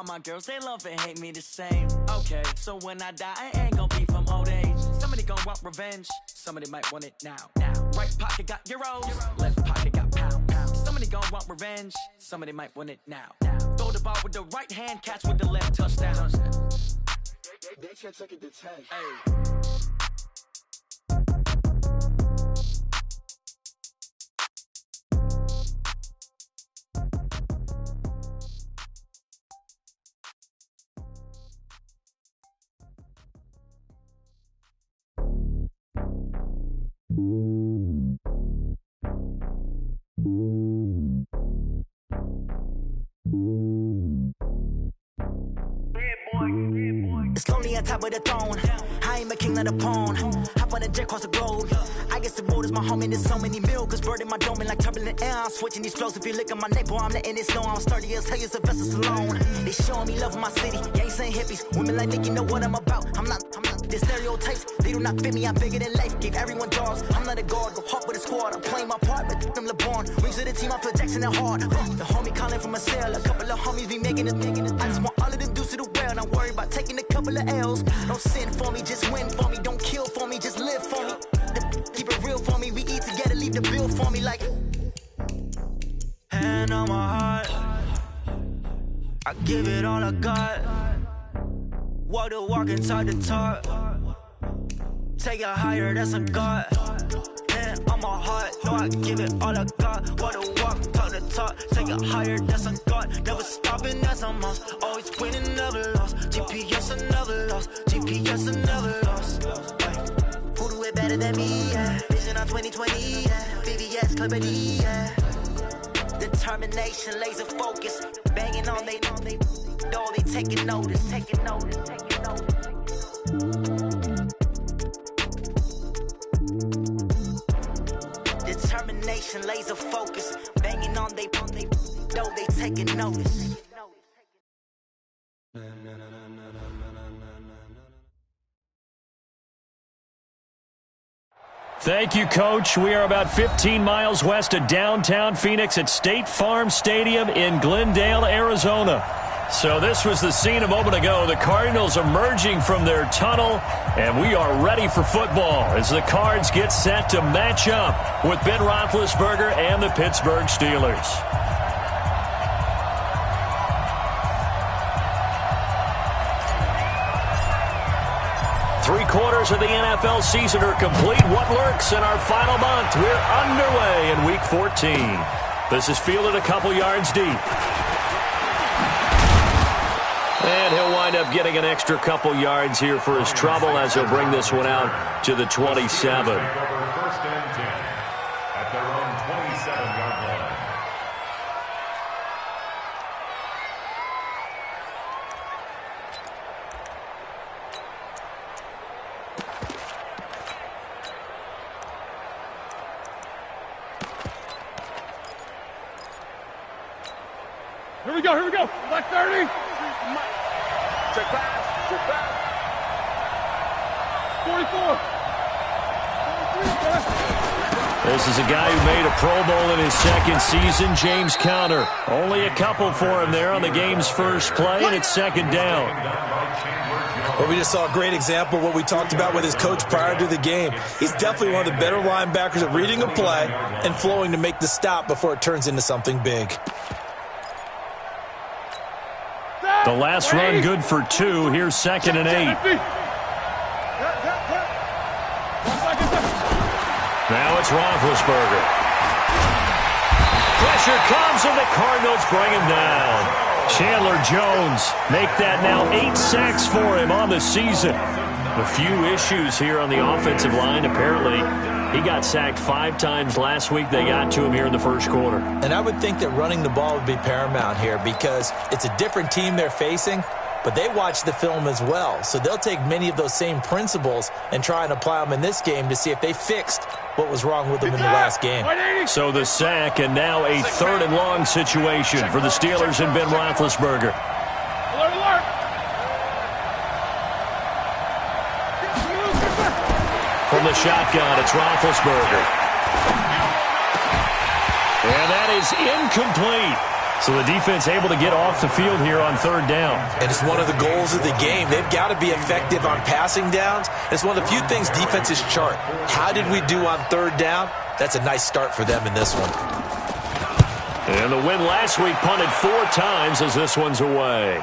All my girls, they love and hate me the same. Okay, so when I die, I ain't gonna be from old age. Somebody gonna want revenge, somebody might want it now. Right pocket got euros, left pocket got pounds. Somebody gonna want revenge, somebody might want it now. Throw the ball with the right hand, catch with the left, touchdown. They can't take it to 10. Hey. It's lonely on top of the throne. I ain't a king of the pawn. Hop on a jet across the globe. I guess the road is my home and there's so many milk. Bird in my dome and like turbulent air. I'm switching these flows. If you look at my neck, boy, I'm letting it snow. I'm sturdy as hell, it's a vessel alone. They showing me love in my city. Gangs ain't hippies. Women like Nick, you know what I'm about. I'm not the stereotypes. They do not fit me. I'm bigger than life. Gave everyone jobs. I'm not a guard. Go hard with a squad. I'm playing my part, but I'm LeBron. Rings of the team, I feel Jackson and hard. The homie calling from a cell. A couple of homies be making it. I just want all of them dudes to the well. Not worry about taking a couple of L's. Don't sin for me, just win for me. Don't kill for me, just live for me. Keep it real for me. We eat together, leave the bill for me like. Hand on my heart, I give it all I got. Walk the walk inside the talk. Take it higher, that's a God. Hand on my heart, no, I give it all I got. Walk the walk, talk the talk. Take it higher, that's a God. Never stopping, that's a must. Always winning, never lost. GPS, I never lost. GPS, I never lost. Who do it better than me? Yeah. Vision on 2020. Yeah. VVS, Clarity. Yeah. Determination, laser focus. Banging on they know they taking notice. Taking notice. Taking notice. Determination, laser focus. Banging on they know they taking notice. Thank you, Coach. We are about 15 miles west of downtown Phoenix at State Farm Stadium in Glendale, Arizona. So this was the scene a moment ago. The Cardinals emerging from their tunnel, and we are ready for football as the Cards get set to match up with Ben Roethlisberger and the Pittsburgh Steelers. Three-quarters of the NFL season are complete. What lurks in our final month? We're underway in Week 14. This is fielded a couple yards deep. And he'll wind up getting an extra couple yards here for his trouble as he'll bring this one out to the 27. First and 10 at their own 27-yard line. Here we go. Left 30. Check pass. 44. This is a guy who made a Pro Bowl in his second season, James Conner. Only a couple for him there on the game's first play, and it's second down. Well, we just saw a great example of what we talked about with his coach prior to the game. He's definitely one of the better linebackers at reading a play and flowing to make the stop before it turns into something big. The last run good for 2. Here's 2nd and 8. Now it's Roethlisberger. Pressure comes and the Cardinals bring him down. Chandler Jones make that now 8 sacks for him on the season. A few issues here on the offensive line. Apparently, he got sacked 5 times last week. They got to him here in the first quarter. And I would think that running the ball would be paramount here because it's a different team they're facing, but they watch the film as well. So they'll take many of those same principles and try and apply them in this game to see if they fixed what was wrong with them in the last game. So the sack and now a 3rd and long situation for the Steelers and Ben Roethlisberger. Alert. From the shotgun, it's Roethlisberger. And that is incomplete. So the defense able to get off the field here on third down. And it's one of the goals of the game. They've got to be effective on passing downs. It's one of the few things defenses chart. How did we do on third down? That's a nice start for them in this one. And the win last week punted 4 times as this one's away.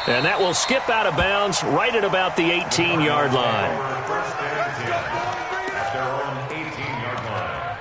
And that will skip out of bounds right at about the 18-yard line. First and 10 at their own 18-yard line.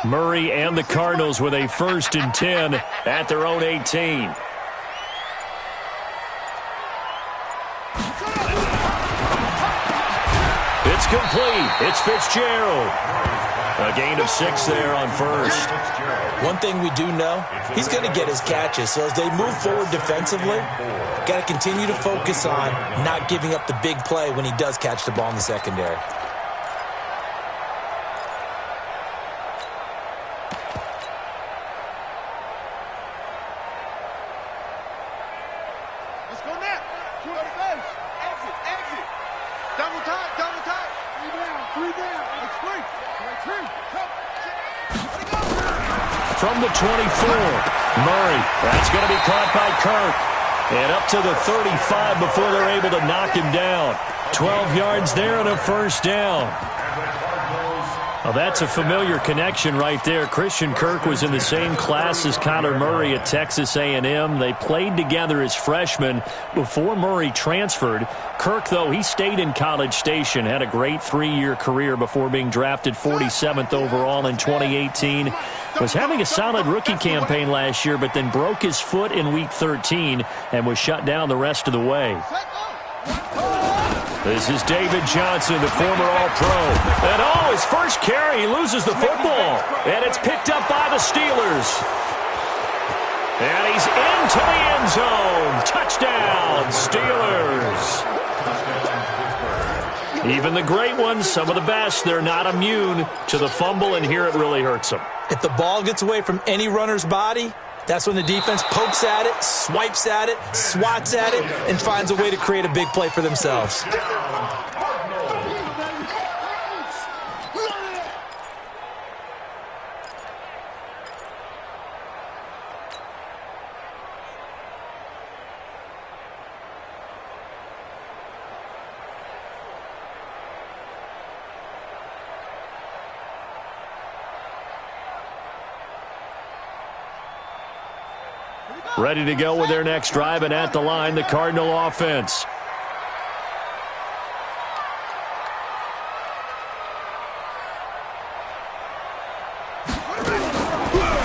Murray and the Cardinals with a 1st and 10 at their own 18. It's complete. It's Fitzgerald. A gain of 6 there on first. One thing we do know, he's going to get his catches. So as they move forward defensively, got to continue to focus on not giving up the big play when he does catch the ball in the secondary. From the 24, Murray. That's going to be caught by Kirk. And up to the 35 before they're able to knock him down. 12 yards there and a 1st down. Well, that's a familiar connection right there. Christian Kirk was in the same class as Kyler Murray at Texas A&M. They played together as freshmen before Murray transferred. Kirk, though, he stayed in College Station, had a great 3-year career before being drafted 47th overall in 2018. Was having a solid rookie campaign last year, but then broke his foot in Week 13 and was shut down the rest of the way. This is David Johnson, the former All-Pro. And his first carry, he loses the football. And it's picked up by the Steelers. And he's into the end zone. Touchdown, Steelers. Even the great ones, some of the best, they're not immune to the fumble, and here it really hurts them. If the ball gets away from any runner's body, that's when the defense pokes at it, swipes at it, swats at it, and finds a way to create a big play for themselves. Ready to go with their next drive, and at the line, the Cardinal offense.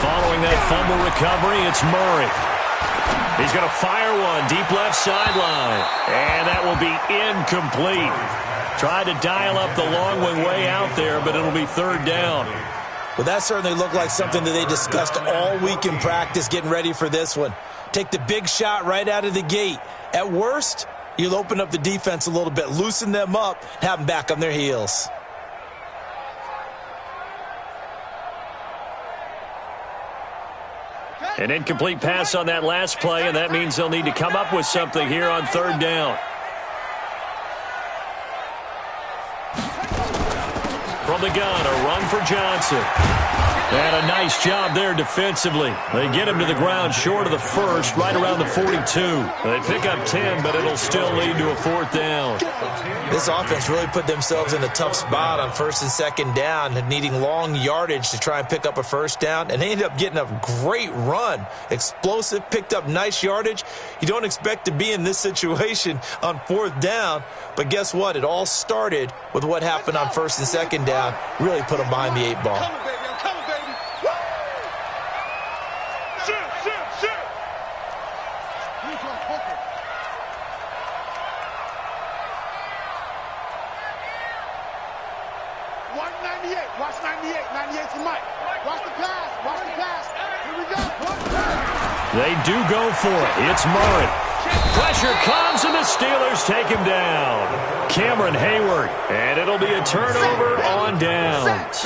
Following that fumble recovery, it's Murray. He's going to fire one deep left sideline, and that will be incomplete. Tried to dial up the long one way out there, but it'll be 3rd down. Well, that certainly looked like something that they discussed all week in practice getting ready for this one. Take the big shot right out of the gate. At worst, you'll open up the defense a little bit, loosen them up, have them back on their heels. An incomplete pass on that last play, and that means they'll need to come up with something here on 3rd down. From the gun, a run for Johnson. And a nice job there defensively. They get him to the ground short of the first, right around the 42. They pick up 10, but it'll still lead to a 4th down. This offense really put themselves in a tough spot on 1st and 2nd down, needing long yardage to try and pick up a 1st down, and they ended up getting a great run. Explosive, picked up nice yardage. You don't expect to be in this situation on 4th down, but guess what? It all started with what happened on 1st and 2nd down. Really put them behind the 8 ball. Watch 98. 98's the mic. Watch the pass. Watch the do go for it. It's Murray. Pressure comes, and the Steelers take him down. Cameron Hayward, and it'll be a turnover on downs.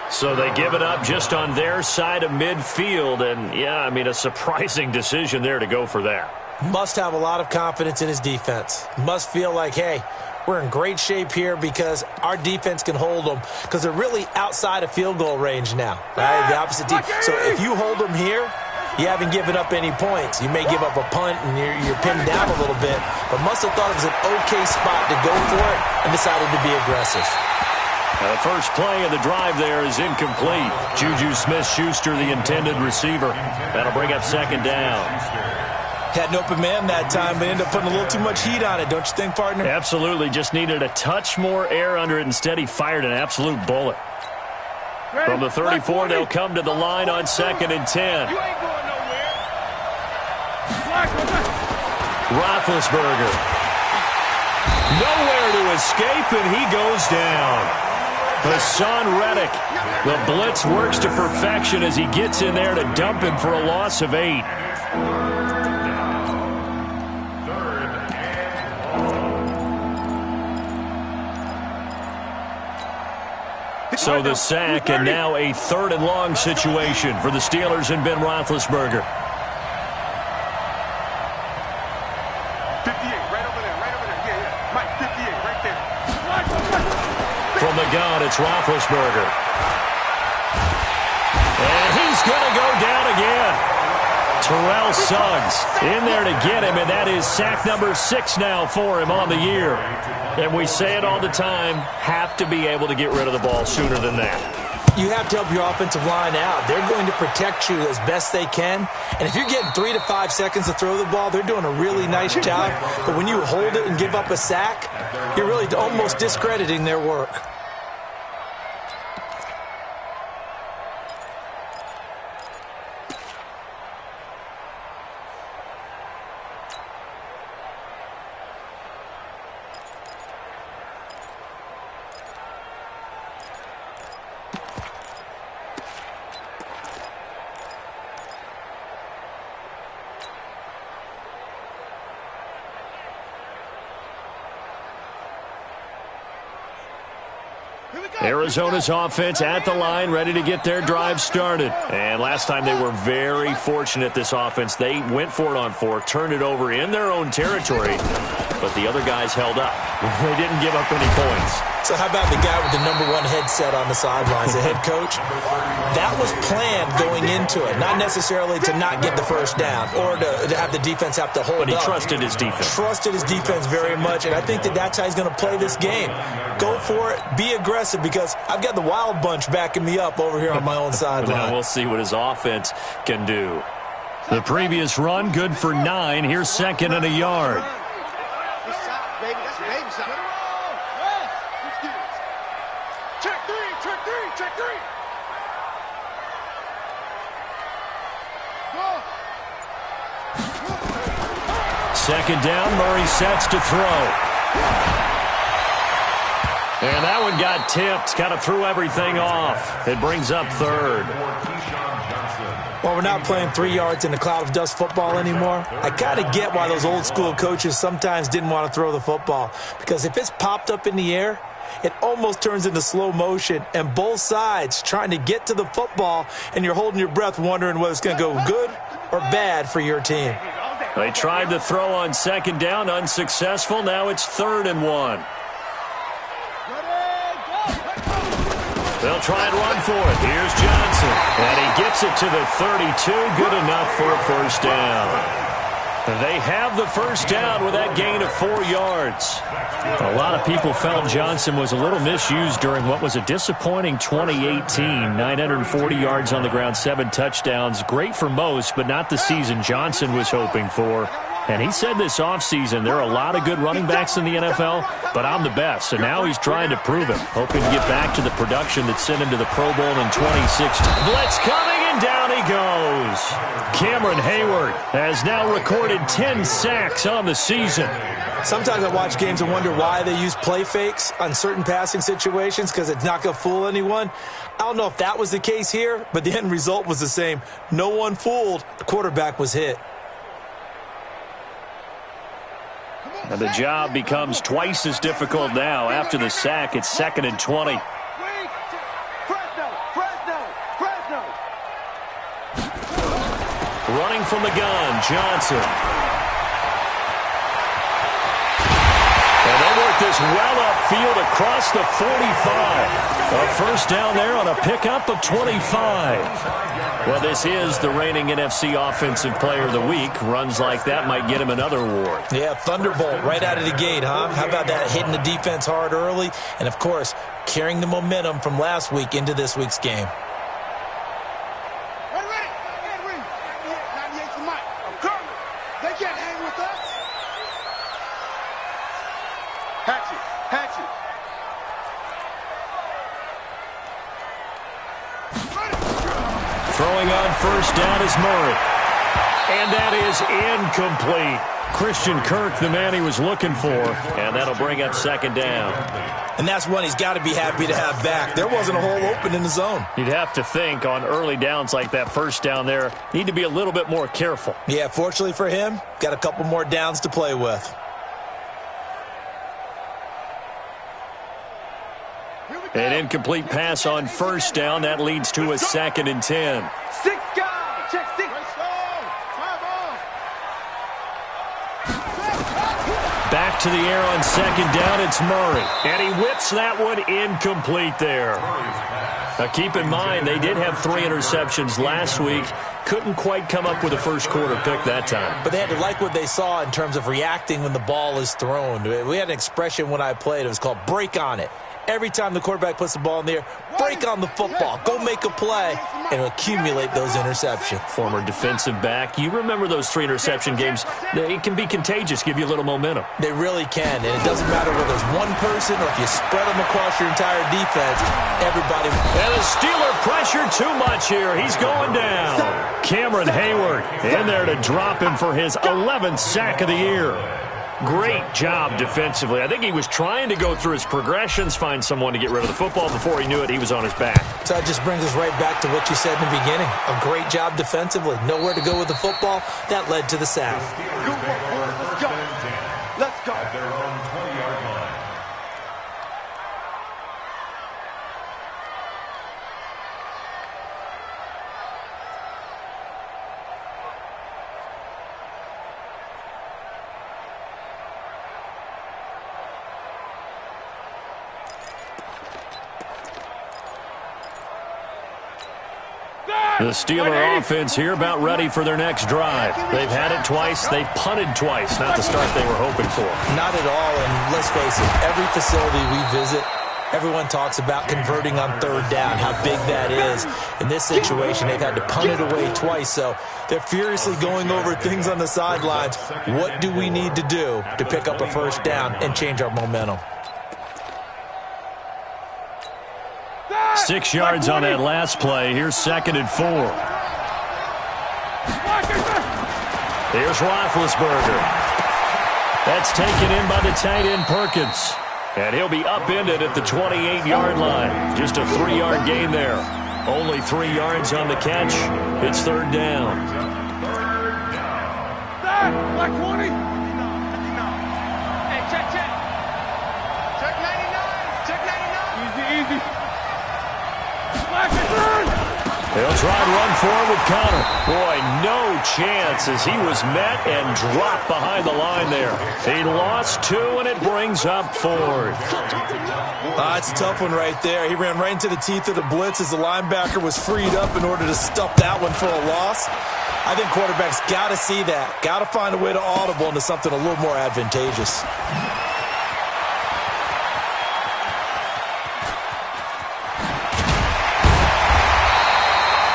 So they give it up just on their side of midfield, and, yeah, I mean, a surprising decision there to go for that. Must have a lot of confidence in his defense. Must feel like, hey, we're in great shape here because our defense can hold them because they're really outside of field goal range now, right? The opposite team. So if you hold them here, you haven't given up any points. You may give up a punt and you're pinned down a little bit, but must have thought it was an okay spot to go for it and decided to be aggressive. Now the first play of the drive there is incomplete. Juju Smith-Schuster, the intended receiver. That'll bring up second down. Had an open man that time, but ended up putting a little too much heat on it, don't you think, partner? Absolutely. Just needed a touch more air under it. Instead, he fired an absolute bullet. From the 34, they'll come to the line on 2nd and 10. You ain't going nowhere. Roethlisberger. Nowhere to escape, and he goes down. Hassan Reddick. The blitz works to perfection as he gets in there to dump him for a loss of 8. So the sack, and now a 3rd and long situation for the Steelers and Ben Roethlisberger. 58, right over there. Yeah. Mike, 58, right there. From the gun, it's Roethlisberger. And he's going to go down again. Terrell Suggs in there to get him, and that is sack number 6 now for him on the year. And we say it all the time, have to be able to get rid of the ball sooner than that. You have to help your offensive line out. They're going to protect you as best they can. And if you're getting 3 to 5 seconds to throw the ball, they're doing a really nice job. But when you hold it and give up a sack, you're really almost discrediting their work. Arizona's offense at the line, ready to get their drive started. And last time they were very fortunate, this offense. They went for it on 4, turned it over in their own territory, but the other guys held up. They didn't give up any points. So how about the guy with the #1 headset on the sidelines, the head coach? That was planned going into it, not necessarily to not get the first down or to have the defense have to hold up. But he trusted his defense. Trusted his defense very much, and I think that's how he's going to play this game. Go for it, be aggressive, because I've got the Wild Bunch backing me up over here on my own sideline. Now we'll see what his offense can do. The previous run, good for 9. Here's 2nd and a yard. Check three. Second down, Murray sets to throw. And that one got tipped, kind of threw everything off. It brings up 3rd. Well, we're not playing 3 yards in a cloud of dust football anymore. I kind of get why those old school coaches sometimes didn't want to throw the football, because if it's popped up in the air, it almost turns into slow motion, and both sides trying to get to the football, and you're holding your breath wondering whether it's going to go good or bad for your team. They tried to throw on 2nd down, unsuccessful. Now it's 3rd and 1. They'll try and run for it. Here's Johnson, and he gets it to the 32. Good enough for a first down. They have the first down with that gain of 4 yards. A lot of people felt Johnson was a little misused during what was a disappointing 2018. 940 yards on the ground, 7 touchdowns. Great for most, but not the season Johnson was hoping for. And he said this offseason, there are a lot of good running backs in the NFL, but I'm the best. And now he's trying to prove it, hoping to get back to the production that sent him to the Pro Bowl in 2016. Blitz coming, and and down he goes. Cameron Hayward has now recorded 10 sacks on the season. Sometimes I watch games and wonder why they use play fakes on certain passing situations, because it's not going to fool anyone. I don't know if that was the case here, but the end result was the same. No one fooled. The quarterback was hit. And the job becomes twice as difficult now. After the sack, it's 2nd and 20. Running from the gun, Johnson. And they work this well upfield across the 45. A first down there on a pickup of 25. Well, this is the reigning NFC Offensive Player of the Week. Runs like that might get him another award. Yeah, Thunderbolt right out of the gate, huh? How about that, hitting the defense hard early? And, of course, carrying the momentum from last week into this week's game. Throwing on first down is Murray. And that is incomplete. Christian Kirk, the man he was looking for. And that'll bring up 2nd down. And that's one he's got to be happy to have back. There wasn't a hole open in the zone. You'd have to think on early downs like that first down there, need to be a little bit more careful. Yeah, fortunately for him, got a couple more downs to play with. An incomplete pass on first down. That leads to a 2nd and 10. 6 guys. Check 6. Back to the air on 2nd down. It's Murray. And he whips that one incomplete there. Now keep in mind, they did have 3 interceptions last week. Couldn't quite come up with a first quarter pick that time. But they had to like what they saw in terms of reacting when the ball is thrown. We had an expression when I played. It was called break on it. Every time the quarterback puts the ball in the air, break on the football. Go make a play and accumulate those interceptions. Former defensive back. You remember those 3 interception games. It can be contagious, give you a little momentum. They really can, and it doesn't matter whether it's one person or if you spread them across your entire defense, everybody. And the Steeler pressure too much here. He's going down. Cameron Hayward in there to drop him for his 11th sack of the year. Great job defensively. I think he was trying to go through his progressions, find someone to get rid of the football. Before he knew it, he was on his back. So that just brings us right back to what you said in the beginning. A great job defensively. Nowhere to go with the football. That led to the sack. Good work, boys. Let's go. Let's go. At their own 20-yard line. The Steeler offense here about ready for their next drive. They've had it twice. They've punted twice. Not the start they were hoping for. Not at all, and let's face it, every facility we visit, everyone talks about converting on 3rd down, how big that is. In this situation, they've had to punt it away twice, so they're furiously going over things on the sidelines. What do we need to do to pick up a first down and change our momentum? 6 yards on that last play. Here's 2nd and 4. Here's Roethlisberger. That's taken in by the tight end Perkins. And he'll be upended at the 28-yard line. Just a 3-yard gain there. Only 3 yards on the catch. It's 3rd down. Like 20. Hey, check. Check 99. Check 99. Easy. They'll try and run forward with Connor. Boy, no chance as he was met and dropped behind the line there. He lost 2, and it brings up 4th. It's a tough one right there. He ran right into the teeth of the blitz as the linebacker was freed up in order to stuff that one for a loss. I think quarterbacks got to see that. Got to find a way to audible into something a little more advantageous.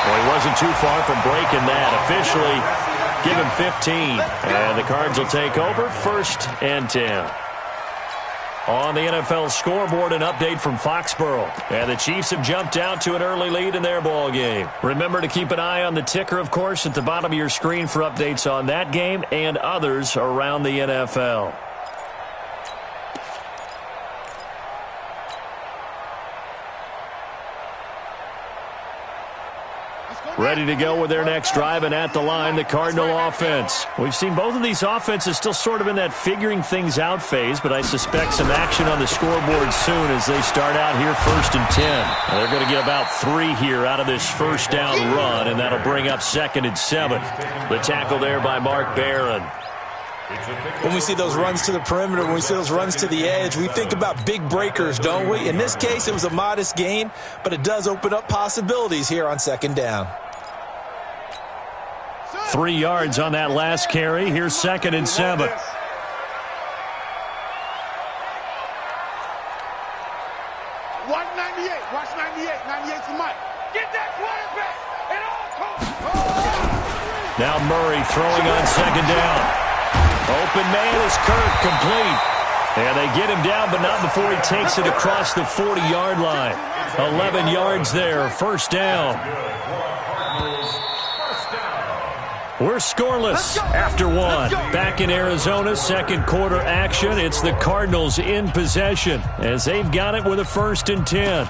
Well, he wasn't too far from breaking that. Officially, give him 15. And the Cards will take over 1st and 10. On the NFL scoreboard, an update from Foxborough. And the Chiefs have jumped out to an early lead in their ball game. Remember to keep an eye on the ticker, of course, at the bottom of your screen for updates on that game and others around the NFL. Ready to go with their next drive, and at the line, the Cardinal offense. We've seen both of these offenses still sort of in that figuring things out phase, but I suspect some action on the scoreboard soon as they start out here 1st and 10. And they're going to get about 3 here out of this first down run, and that'll bring up 2nd and 7. The tackle there by Mark Barron. When we see those runs to the perimeter, when we see those runs to the edge, we think about big breakers, don't we? In this case, it was a modest gain, but it does open up possibilities here on 2nd down. 3 yards on that last carry. Here's 2nd and 7. Watch 98. Watch 98. 98's the mic. Get that quarterback. And all. Now Murray throwing on 2nd down. Open man is Kirk, complete. And they get him down, but not before he takes it across the 40-yard line. 11 yards there, 1st down. We're scoreless after 1. Back in Arizona, 2nd quarter action. It's the Cardinals in possession as they've got it with a 1st and 10.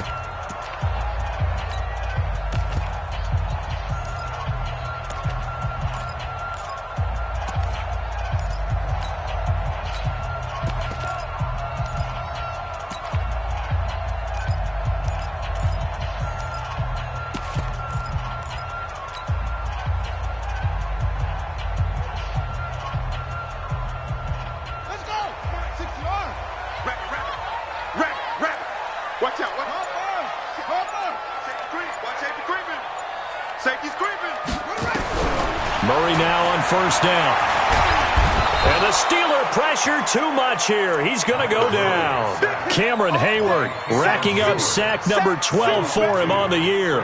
Murray now on 1st down. And the Steeler pressure too much here. He's going to go down. Cameron Hayward racking up sack number 12 for him on the year.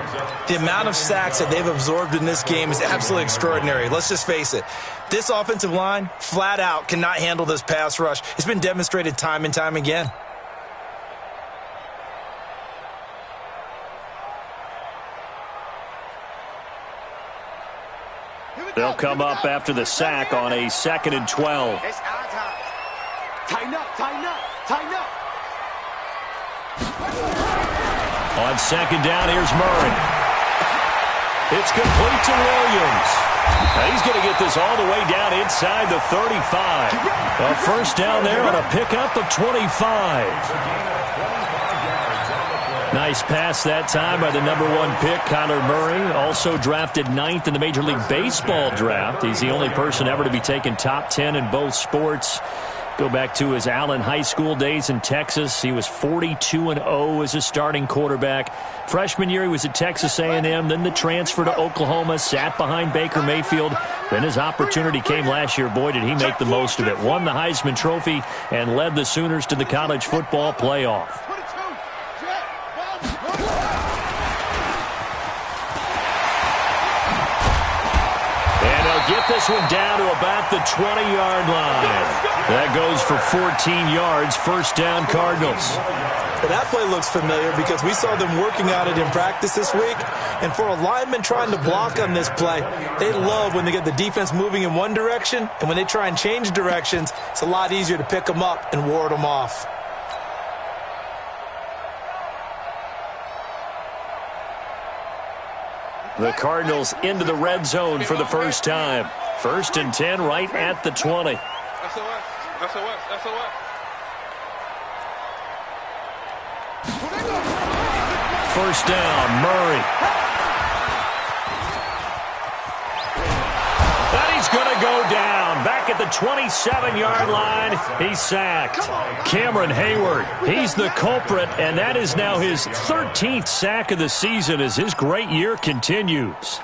The amount of sacks that they've absorbed in this game is absolutely extraordinary. Let's just face it. This offensive line, flat out, cannot handle this pass rush. It's been demonstrated time and time again. They'll come up after the sack on a 2nd and 12. It's our time. Tighten up, tighten up, tighten up. On 2nd down, here's Murray. It's complete to Williams. Now he's going to get this all the way down inside the 35. A 1st down there on a pickup of 25. Nice pass that time by the number 1 pick, Kyler Murray. Also drafted 9th in the Major League Baseball draft. He's the only person ever to be taken top 10 in both sports. Go back to his Allen High School days in Texas. He was 42-0 as a starting quarterback. Freshman year, he was at Texas A&M. Then the transfer to Oklahoma, sat behind Baker Mayfield. Then his opportunity came last year. Boy, did he make the most of it. Won the Heisman Trophy and led the Sooners to the college football playoff. Get this one down to about the 20-yard line. That goes for 14 yards, 1st down Cardinals. But that play looks familiar because we saw them working on it in practice this week. And for a lineman trying to block on this play, they love when they get the defense moving in one direction. And when they try and change directions, it's a lot easier to pick them up and ward them off. The Cardinals into the red zone for the first time. 1st and 10 right at the 20. SOS, SOS, SOS. First down, Murray. And he's going to go down. Back at the 27-yard line, he's sacked. Cameron Hayward, he's the culprit, and that is now his 13th sack of the season as his great year continues.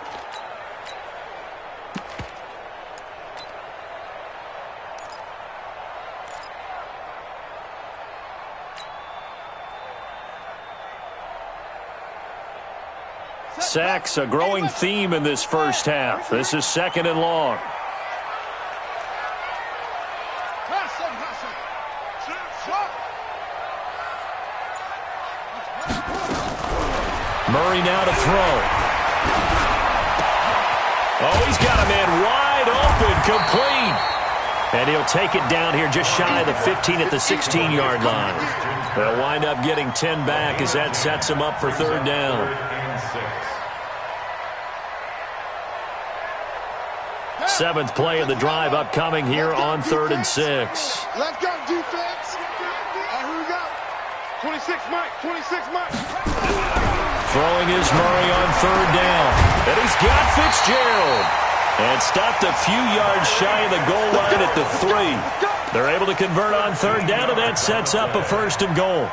Sacks, a growing theme in this first half. This is 2nd and long. Murray now to throw. Oh, he's got a man wide open, complete. And he'll take it down here just shy of the 15 at the 16-yard line. They'll wind up getting 10 back as that sets them up for third down. Seventh play of the drive upcoming here on 3rd and 6. Let's go, defense. Here we go. 26 Mike, 26 Mike. Throwing is Murray on third down. And he's got Fitzgerald. And stopped a few yards shy of the goal line at the 3. They're able to convert on third down, and that sets up a 1st and goal.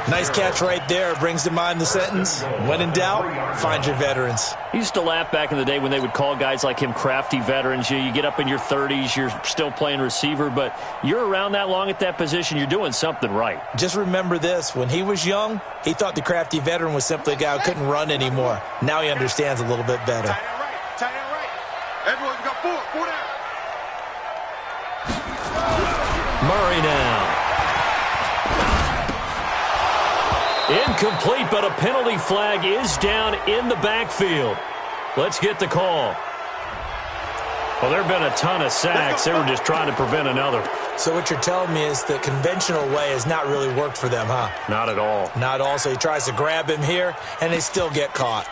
Nice catch right there. Brings to mind the sentence, when in doubt, find your veterans. He used to laugh back in the day when they would call guys like him crafty veterans. You get up in your 30s, you're still playing receiver, but you're around that long at that position, you're doing something right. Just remember this. When he was young, he thought the crafty veteran was simply a guy who couldn't run anymore. Now he understands a little bit better. Tight end right. Everyone got 4 down. Murray now. Incomplete, but a penalty flag is down in the backfield. Let's get the call. Well, there have been a ton of sacks. They were just trying to prevent another. So what you're telling me is the conventional way has not really worked for them, huh? Not at all. Not all. So he tries to grab him here, and they still get caught.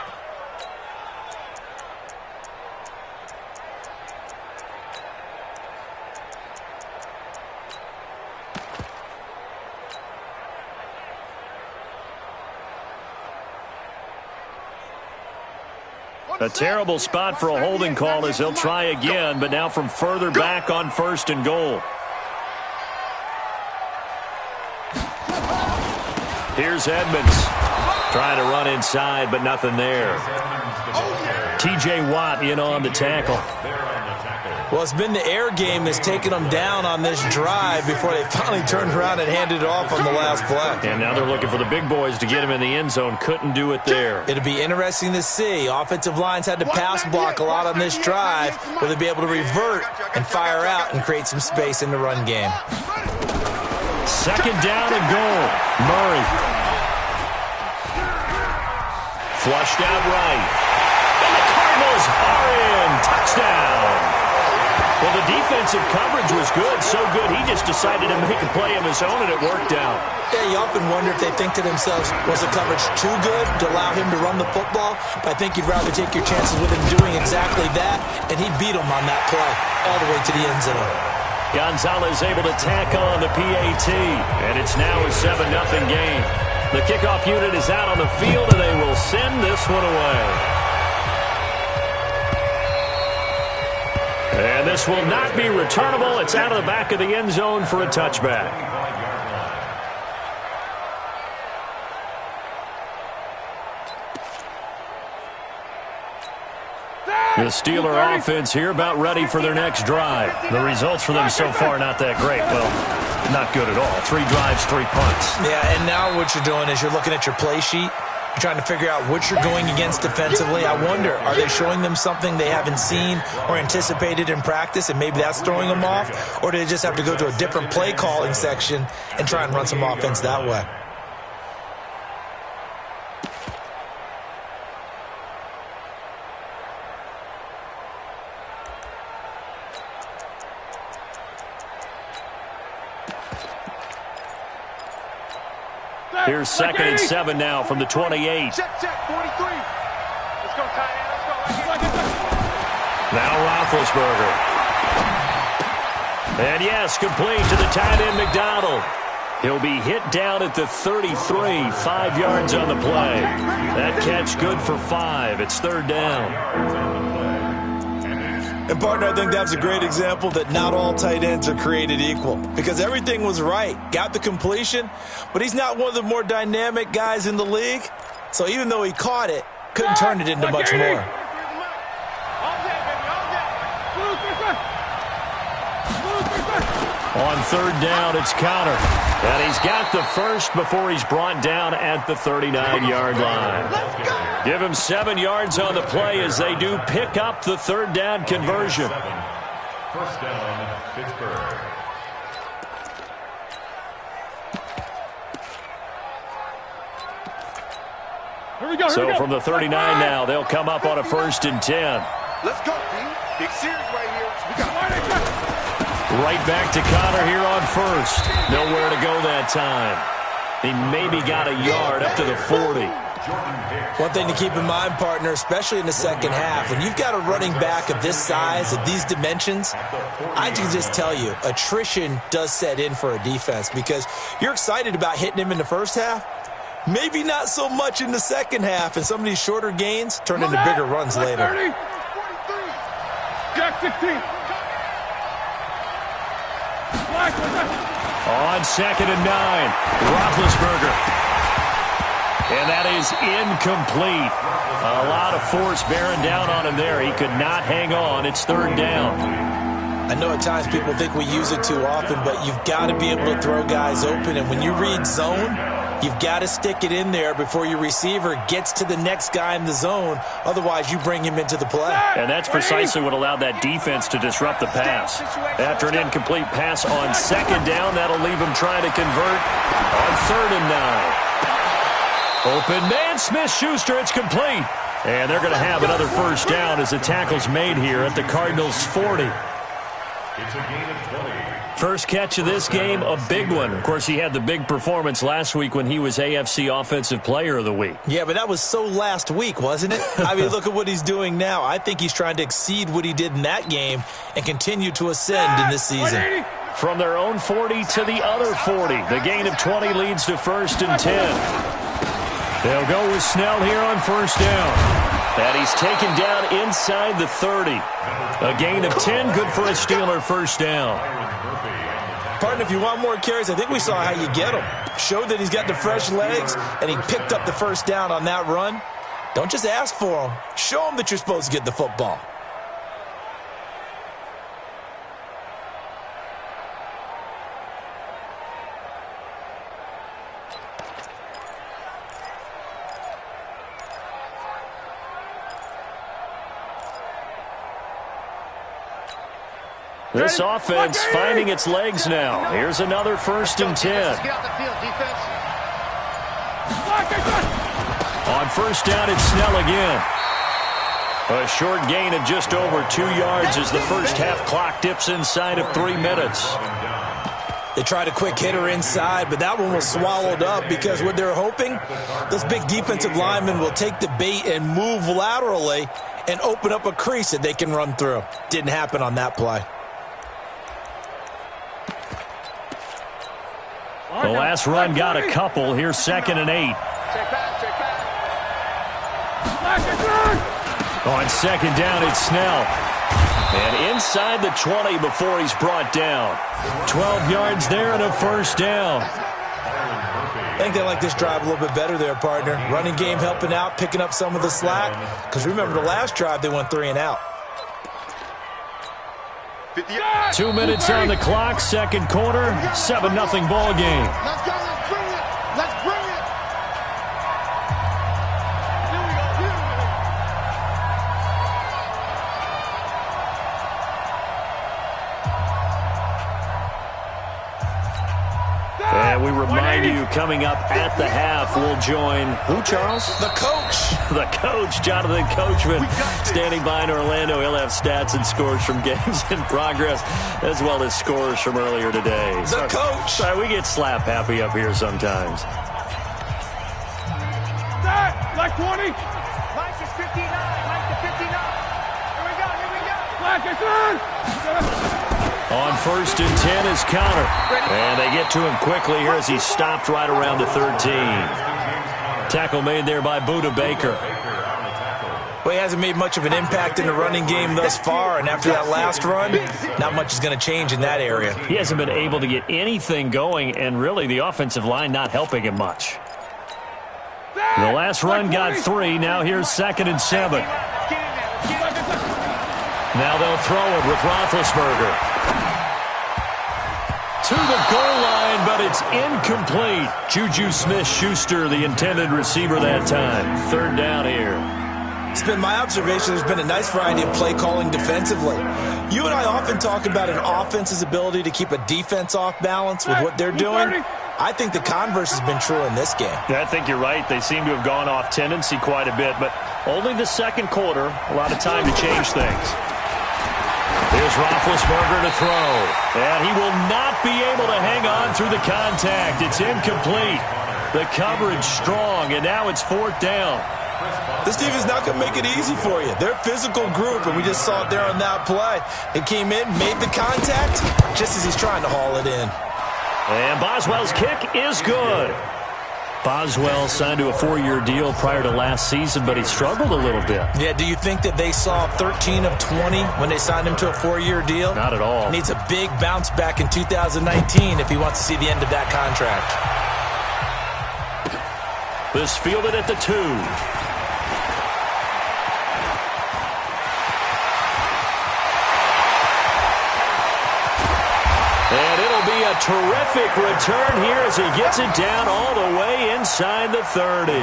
A terrible spot for a holding call as they'll try again, but now from further back on 1st and goal. Here's Edmonds. Trying to run inside, but nothing there. T.J. Watt in on the tackle. Well, it's been the air game that's taken them down on this drive before they finally turned around and handed it off on the last play. And now they're looking for the big boys to get him in the end zone. Couldn't do it there. It'll be interesting to see. Offensive lines had to pass block a lot on this drive. Will they be able to revert and fire out and create some space in the run game? 2nd down and goal. Murray. Flushed out right. And the Cardinals are in. Touchdown. Well, the defensive coverage was good, so good he just decided to make a play of his own, and it worked out. Yeah, you often wonder if they think to themselves, was the coverage too good to allow him to run the football? But I think you'd rather take your chances with him doing exactly that, and he beat him on that play all the way to the end zone. Gonzalez able to tack on the PAT, and it's now a 7-0 game. The kickoff unit is out on the field, and they will send this one away. And this will not be returnable. It's out of the back of the end zone for a touchback. The Steeler offense here about ready for their next drive. The results for them so far not that great. Well, not good at all. 3 drives, 3 punts. Yeah, and now what you're doing is you're looking at your play sheet. You're trying to figure out what you're going against defensively. I wonder, are they showing them something they haven't seen or anticipated in practice, and maybe that's throwing them off? Or do they just have to go to a different play calling section and try and run some offense that way? Here's 2nd and 7 now from the 28. Check, 43. Let's go, tight end. Let's go. Now Roethlisberger. And yes, complete to the tight end McDonald. He'll be hit down at the 33, 5 yards on the play. That catch good for 5. It's 3rd down. And, partner, I think that's a great example that not all tight ends are created equal, because everything was right. Got the completion, but he's not one of the more dynamic guys in the league. So even though he caught it, couldn't turn it into much more. On 3rd down, it's Conner. And he's got the first before he's brought down at the 39-yard line. Give him 7 yards on the play as they do pick up the 3rd down conversion. 1st down, Pittsburgh. So from the 39 now, they'll come up on a 1st and 10. Let's go, D. Big series right here. We got Right back to Connor here on 1st. Nowhere to go that time. He maybe got a yard up to the 40. One thing to keep in mind, partner, especially in the second half, when you've got a running back of this size, of these dimensions, I can just tell you, attrition does set in for a defense because you're excited about hitting him in the first half. Maybe not so much in the second half, and some of these shorter gains turn into bigger runs later. 30. Jack 16. On 2nd and 9, Roethlisberger. And that is incomplete. A lot of force bearing down on him there. He could not hang on. It's 3rd down. I know at times people think we use it too often, but you've got to be able to throw guys open. And when you read zone, you've got to stick it in there before your receiver gets to the next guy in the zone. Otherwise, you bring him into the play. And that's precisely what allowed that defense to disrupt the pass. After an incomplete pass on 2nd down, that'll leave him trying to convert on 3rd and 9. Open man, Smith-Schuster, it's complete. And they're going to have another 1st down as the tackle's made here at the Cardinals' 40. It's a gain of 20. First catch of this game, a big one. Of course, he had the big performance last week when he was AFC Offensive Player of the Week. Yeah, but that was so last week, wasn't it? I mean, look at what he's doing now. I think he's trying to exceed what he did in that game and continue to ascend in this season. From their own 40 to the other 40. The gain of 20 leads to 1st and 10. They'll go with Snell here on 1st down. And he's taken down inside the 30. A gain of 10, good for a Steeler 1st down. Partner, if you want more carries, I think we saw how you get him. Showed that he's got the fresh legs, and he picked up the 1st down on that run. Don't just ask for him. Show him that you're supposed to get the football. This offense finding its legs now. Here's another 1st and 10. Get out the field, defense. On 1st down, it's Snell again. A short gain of just over 2 yards as the first half clock dips inside of 3 minutes. They tried a quick hitter inside, but that one was swallowed up because what they're hoping, those big defensive linemen will take the bait and move laterally and open up a crease that they can run through. Didn't happen on that play. The last run got a couple. Here's 2nd and 8. On 2nd down, it's Snell. And inside the 20 before he's brought down. 12 yards there and a 1st down. I think they like this drive a little bit better there, partner. Running game helping out, picking up some of the slack. Because remember, the last drive, they went 3 and out. 2 minutes on the clock, 2nd quarter, 7-0 ball game. Let's go, let's bring it. Let's bring it. Here we go. And we remind you, coming up at the half, we'll join who, Charles? The coach. The coach, Jonathan Coachman, standing by in Orlando. He'll have stats and scores from games in progress, as well as scores from earlier today. The coach. Sorry, we get slap happy up here sometimes. Like 20. Mike is 59. Mike to 59. Here we go. Here we go. Black is on. On 1st and 10 is Connor. And they get to him quickly here as he stopped right around the 13. Tackle made there by Budda Baker. Well, he hasn't made much of an impact in the running game thus far, and after that last run, not much is going to change in that area. He hasn't been able to get anything going, and really the offensive line not helping him much. The last run got 3. Now here's 2nd and 7. Now they'll throw it with Roethlisberger. To the goal line, but it's incomplete. Juju Smith-Schuster, the intended receiver that time. 3rd down here. It's been my observation there's been a nice variety of play calling defensively. You and I often talk about an offense's ability to keep a defense off balance with what they're doing. I think the converse has been true in this game. Yeah, I think you're right. They seem to have gone off tendency quite a bit, but only the second quarter, a lot of time to change things. Here's Roethlisberger to throw, and he will not be able to hang on through the contact. It's incomplete. The coverage strong, and now it's 4th down. This team is not going to make it easy for you. They're a physical group, and we just saw it there on that play. It came in, made the contact, just as he's trying to haul it in. And Boswell's kick is good. Boswell signed to a 4-year deal prior to last season, but he struggled a little bit. Yeah, do you think that they saw 13 of 20 when they signed him to a 4-year deal? Not at all. Needs a big bounce back in 2019 if he wants to see the end of that contract. This fielded at the 2. And it'll be a terrific return here as he gets it down all the way inside the 30.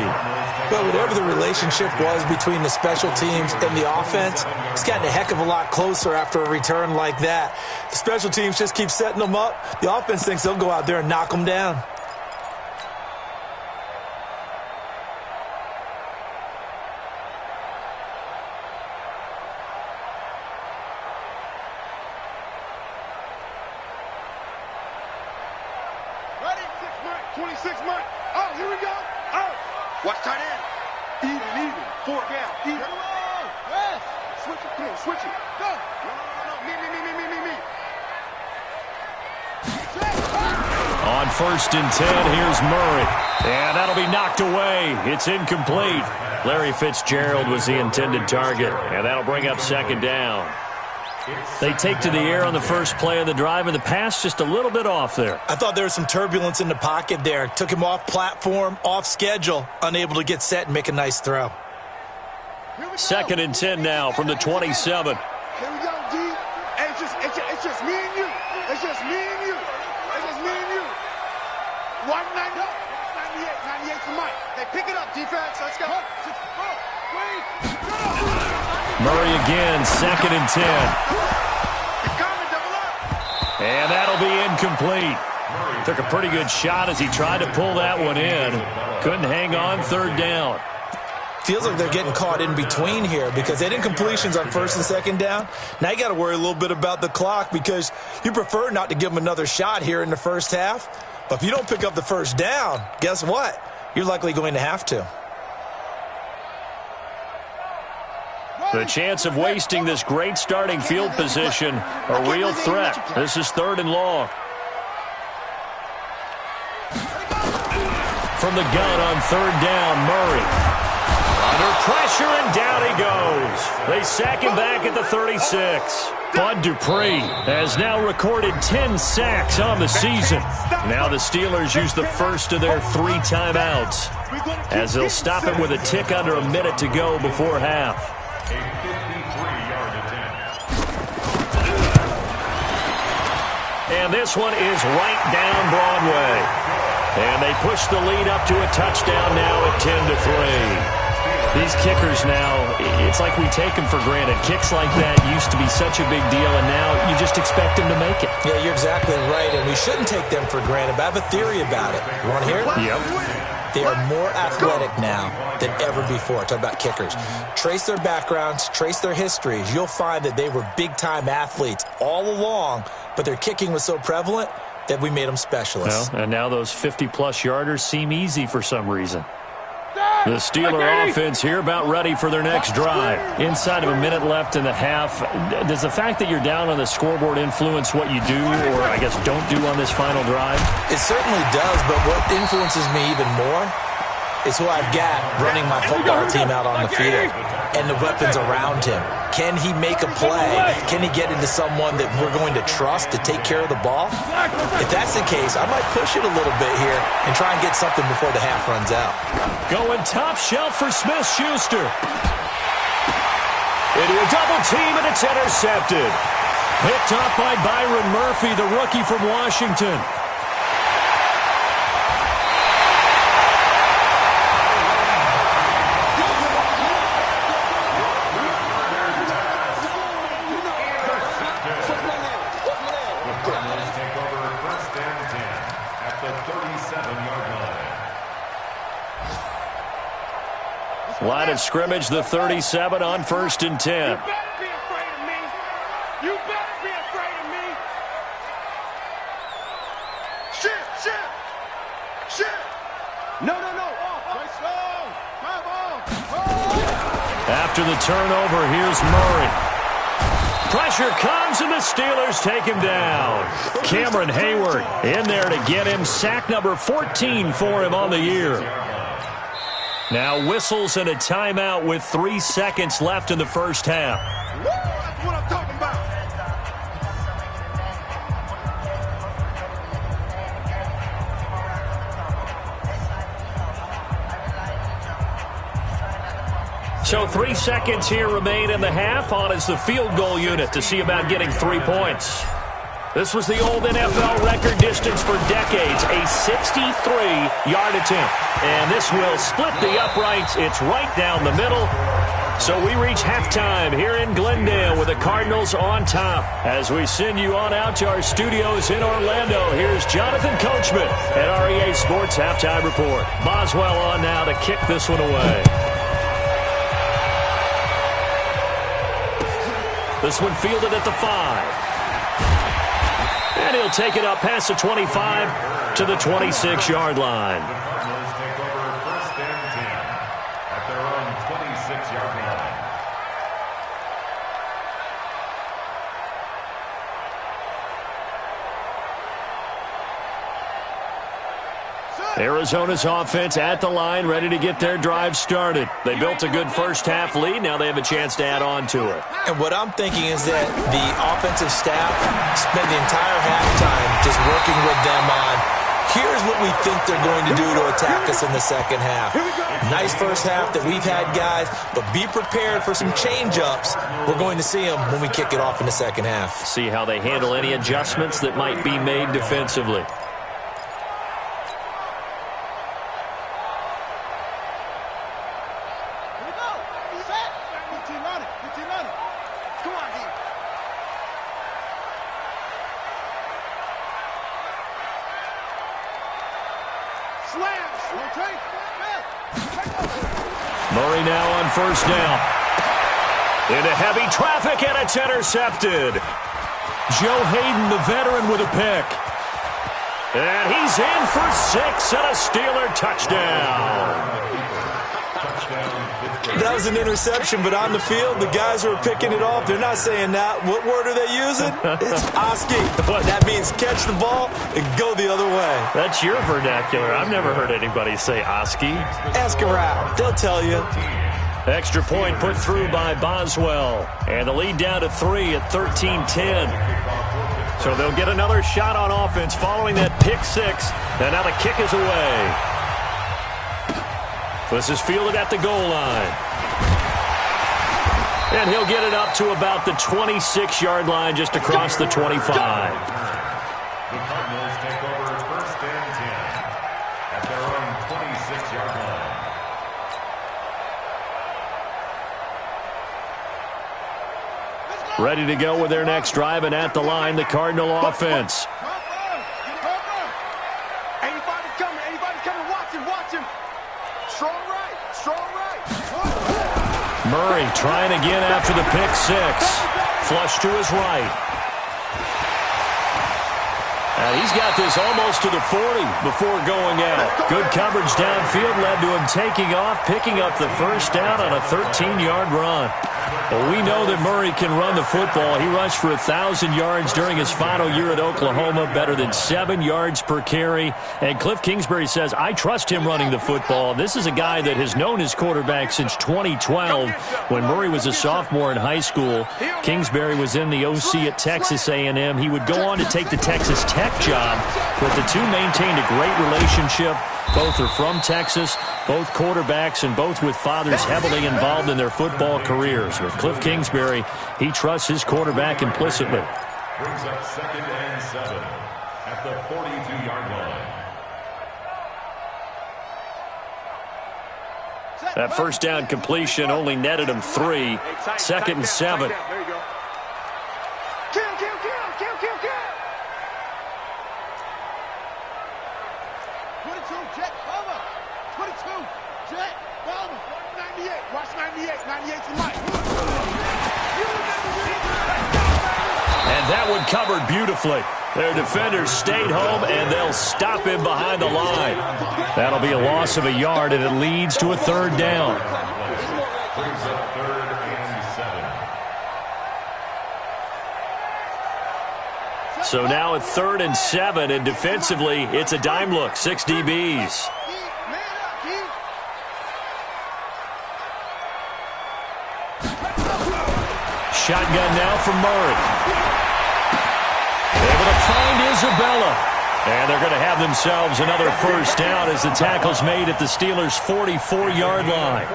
But whatever the relationship was between the special teams and the offense, it's gotten a heck of a lot closer after a return like that. The special teams just keep setting them up. The offense thinks they'll go out there and knock them down. Watch tight end. Even. 4 down. Even. Yes. Switch it. Come on, switch it. Go. No. Me. On 1st and 10, here's Murray. And that'll be knocked away. It's incomplete. Larry Fitzgerald was the intended target. And that'll bring up 2nd down. They take to the air on the first play of the drive, and the pass just a little bit off there. I thought there was some turbulence in the pocket there. Took him off platform, off schedule, unable to get set and make a nice throw. 2nd and 10 now from the 27. Here we go, D. Hey, it's just me and you. It's just me and you. It's just me and you. 198 for Mike. They pick it up, defense. Let's go. Murray again, 2nd and 10. And that'll be incomplete. Took a pretty good shot as he tried to pull that one in. Couldn't hang on, 3rd down. Feels like they're getting caught in between here because they did incompletions on 1st and 2nd down. Now you got to worry a little bit about the clock because you prefer not to give them another shot here in the first half. But if you don't pick up the 1st down, guess what? You're likely going to have to. The chance of wasting this great starting field position, a real threat. This is 3rd and long. From the gun on 3rd down, Murray. Under pressure, and down he goes. They sack him back at the 36. Bud Dupree has now recorded 10 sacks on the season. Now the Steelers use the first of their 3 timeouts as they'll stop it with a tick under a minute to go before half. A 53-yard attempt. And this one is right down Broadway. And they push the lead up to a touchdown now at 10-3. These kickers now, it's like we take them for granted. Kicks like that used to be such a big deal, and now you just expect them to make it. Yeah, you're exactly right, and we shouldn't take them for granted, but I have a theory about it. You want to hear it? Yep. They are more athletic now than ever before. Talk about kickers. Trace their backgrounds, trace their histories. You'll find that they were big-time athletes all along, but their kicking was so prevalent that we made them specialists. Well, and now those 50-plus yarders seem easy for some reason. The Steeler offense here about ready for their next drive. Inside of a minute left in the half, does the fact that you're down on the scoreboard influence what you do, or I guess don't do on this final drive? It certainly does, but what influences me even more is who I've got running my football team out on the field and the weapons around him. Can he make a play? Can he get into someone that we're going to trust to take care of the ball? If that's the case, I might push it a little bit here and try and get something before the half runs out. Going top shelf for Smith-Schuster. Into a double team, and it's intercepted. Picked up by Byron Murphy, the rookie from Washington. Line of scrimmage, the 37 on 1st and 10. You better be afraid of me. You better be afraid of me. Shit. No. After the turnover, here's Murray. Pressure comes, and the Steelers take him down. Cameron Hayward in there to get him. Sack number 14 for him on the year. Now whistles and a timeout with 3 seconds left in the first half. That's what I'm talking about. So 3 seconds here remain in the half. On is the field goal unit to see about getting 3 points. This was the old NFL record distance for decades, a 63-yard attempt. And this will split the uprights. It's right down the middle. So we reach halftime here in Glendale with the Cardinals on top. As we send you on out to our studios in Orlando, here's Jonathan Coachman at REA Sports Halftime Report. Boswell on now to kick this one away. This one fielded at the 5. And he'll take it up past the 25 to the 26-yard line. The Cardinals take over 1st and 10 at their own 26-yard line. Arizona's offense at the line, ready to get their drive started. They built a good first-half lead. Now they have a chance to add on to it. And what I'm thinking is that the offensive staff spent the entire halftime just working with them on, here's what we think they're going to do to attack us in the second half. Nice first half that we've had, guys, but be prepared for some change-ups. We're going to see them when we kick it off in the second half. See how they handle any adjustments that might be made defensively. Murray now on first down. Into heavy traffic, and it's intercepted. Joe Hayden, the veteran, with a pick. And he's in for 6 and a Steeler touchdown. That was an interception, but on the field, the guys who are picking it off, they're not saying that. What word are they using? It's Oski. That means catch the ball and go the other way. That's your vernacular. I've never heard anybody say Oski. Ask around. They'll tell you. Extra point put through by Boswell. And the lead down to 3 at 13-10. So they'll get another shot on offense following that pick 6. And now the kick is away. This is fielded at the goal line. And he'll get it up to about the 26-yard line, just across the 25. The Cardinals take over 1st and 10 at their own 26-yard line. Ready to go with their next drive, and at the line, the Cardinal offense. 85 is coming. 85 is coming. Watch him. Strong right. Murray trying again after the pick 6. Flush to his right. And he's got this almost to the 40 before going out. Good coverage downfield led to him taking off, picking up the first down on a 13-yard run. Well, we know that Murray can run the football. He rushed for 1,000 yards during his final year at Oklahoma, better than 7 yards per carry. And Cliff Kingsbury says, I trust him running the football. This is a guy that has known his quarterback since 2012 when Murray was a sophomore in high school. Kingsbury was in the OC at Texas A&M. He would go on to take the Texas Tech job, but the two maintained a great relationship. Both are from Texas, both quarterbacks, and both with fathers heavily involved in their football careers. With Cliff Kingsbury, he trusts his quarterback implicitly. Brings up 2nd and 7 at the 42-yard line. That first down completion only netted him 3. 2nd and 7. There you go. Kill. 22, jet cover. 22, Check. Ball. 98. Watch 98. 98 tonight. And that one covered beautifully. Their defenders stayed home, and they'll stop him behind the line. That'll be a loss of a yard, and it leads to a third down. Brings up 3rd and 7. So now at 3rd and 7, and defensively, it's a dime look. 6 DBs. Shotgun now from Murray. Able to find Isabella. And they're going to have themselves another first down as the tackle's made at the Steelers' 44-yard line.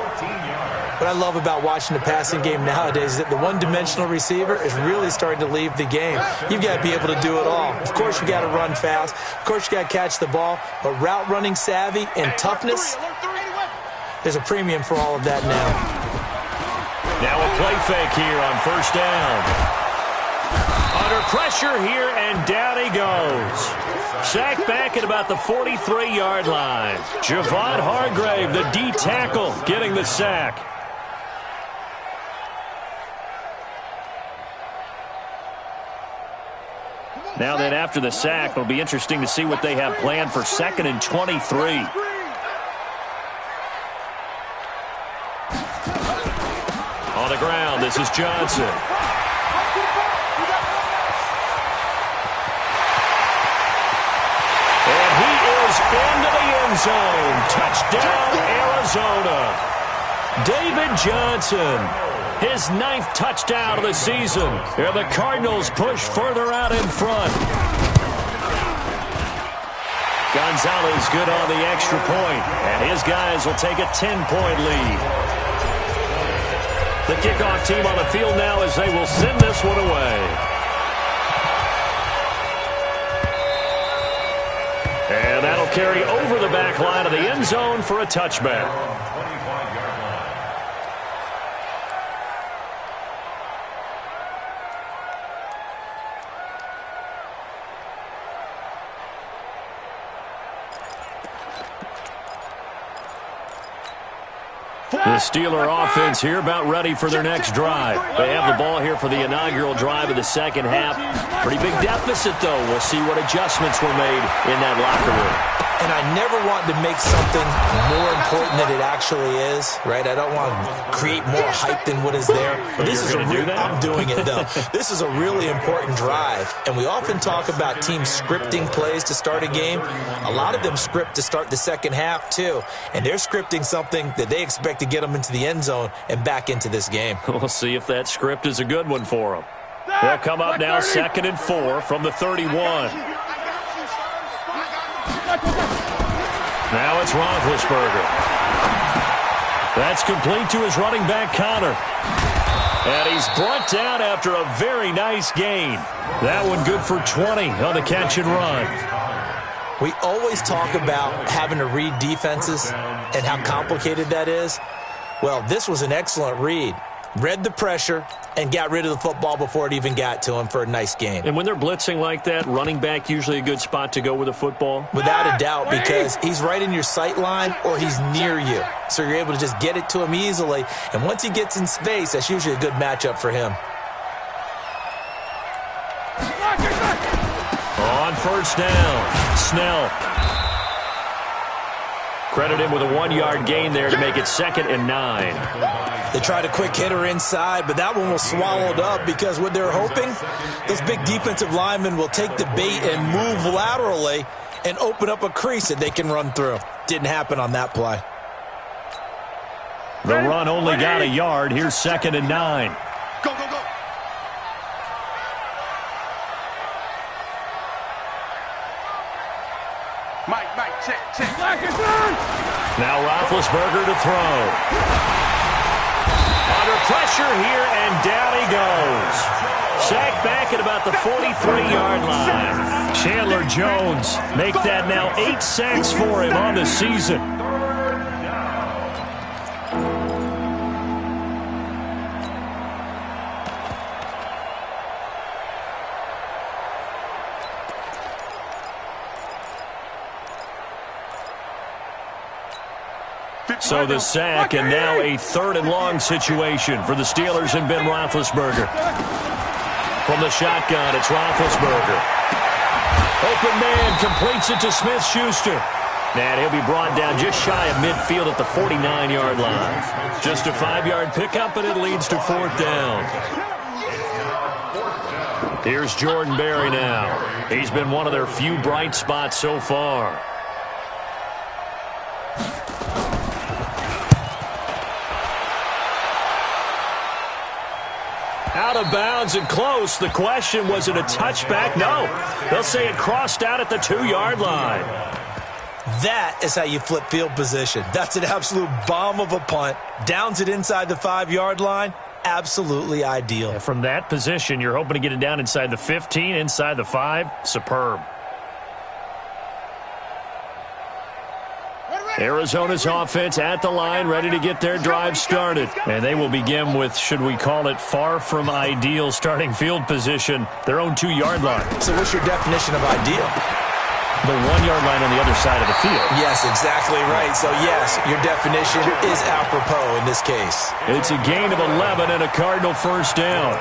What I love about watching the passing game nowadays is that the one-dimensional receiver is really starting to leave the game. You've got to be able to do it all. Of course, you got to run fast. Of course, you got to catch the ball. But route running savvy and toughness, there's a premium for all of that now. Now a play fake here on first down. Under pressure here, and down he goes. Sacked back at about the 43-yard line. Javon Hargrave, the D tackle, getting the sack. Now then, after the sack, it'll be interesting to see what they have planned for 2nd and 23. On the ground, this is Johnson. And he is into the end zone. Touchdown, Arizona. David Johnson, his 9th touchdown of the season. And the Cardinals push further out in front. Gonzalez good on the extra point, and his guys will take a 10-point lead. The kickoff team on the field now as they will send this one away. And that'll carry over the back line of the end zone for a touchback. The Steeler offense here about ready for their next drive. They have the ball here for the inaugural drive of the second half. Pretty big deficit, though. We'll see what adjustments were made in that locker room. And I never want to make something more important than it actually is, right? I don't want to create more hype than what is there. But this is I'm doing it, though. This is a really important drive. And we often talk about teams scripting plays to start a game. A lot of them script to start the second half, too. And they're scripting something that they expect to get them into the end zone and back into this game. We'll see if that script is a good one for them. They'll come up now 2nd and 4 from the 31. Now it's Roethlisberger. That's complete to his running back, Connor. And he's brought down after a very nice gain. That one good for 20 on the catch and run. We always talk about having to read defenses and how complicated that is. Well, this was an excellent read. Read the pressure and got rid of the football before it even got to him for a nice gain. And when they're blitzing like that, running back usually a good spot to go with a football? Without a doubt, because he's right in your sight line or he's near you. So you're able to just get it to him easily. And once he gets in space, that's usually a good matchup for him. On first down, Snell. Credit him with a 1-yard gain there to make it 2nd and 9. They tried a quick hitter inside, but that one was swallowed up because what they're hoping, those big defensive linemen will take the bait and move laterally and open up a crease that they can run through. Didn't happen on that play. The run only got a yard. Here's 2nd and 9. Go, go, go. Mike, check. Now Roethlisberger to throw. Under pressure here, and down he goes. Sacked back at about the 43-yard line. Chandler Jones make that now 8 sacks for him on the season. So the sack, and now a 3rd and long situation for the Steelers and Ben Roethlisberger. From the shotgun, it's Roethlisberger. Open man completes it to Smith-Schuster. And he'll be brought down just shy of midfield at the 49-yard line. Just a 5-yard pickup, and it leads to 4th down. Here's Jordan Berry now. He's been one of their few bright spots so far. Out of bounds and close. The question, was it a touchback? No. They'll say it crossed out at the 2-yard line. That is how you flip field position. That's an absolute bomb of a punt. Downs it inside the 5-yard line. Absolutely ideal. And from that position, you're hoping to get it down inside the 15, inside the 5. Superb. Arizona's offense at the line, ready to get their drive started. And they will begin with, should we call it, far from ideal starting field position, their own 2-yard line. So what's your definition of ideal? The 1-yard line on the other side of the field. Yes, exactly right. So, yes, your definition is apropos in this case. It's a gain of 11 and a Cardinal 1st down.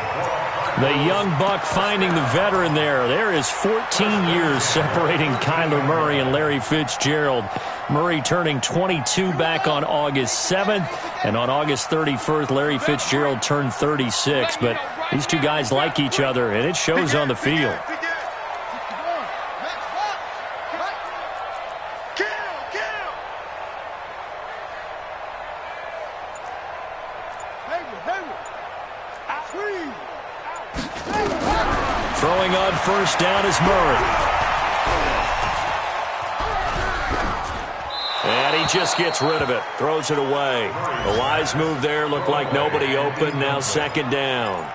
The young buck finding the veteran there. There is 14 years separating Kyler Murray and Larry Fitzgerald. Murray turning 22 back on August 7th. And on August 31st, Larry Fitzgerald turned 36. But these two guys like each other, and it shows on the field. Throwing on 1st down is Murray. And he just gets rid of it. Throws it away. A wise move there. Looked like nobody open. Now 2nd down.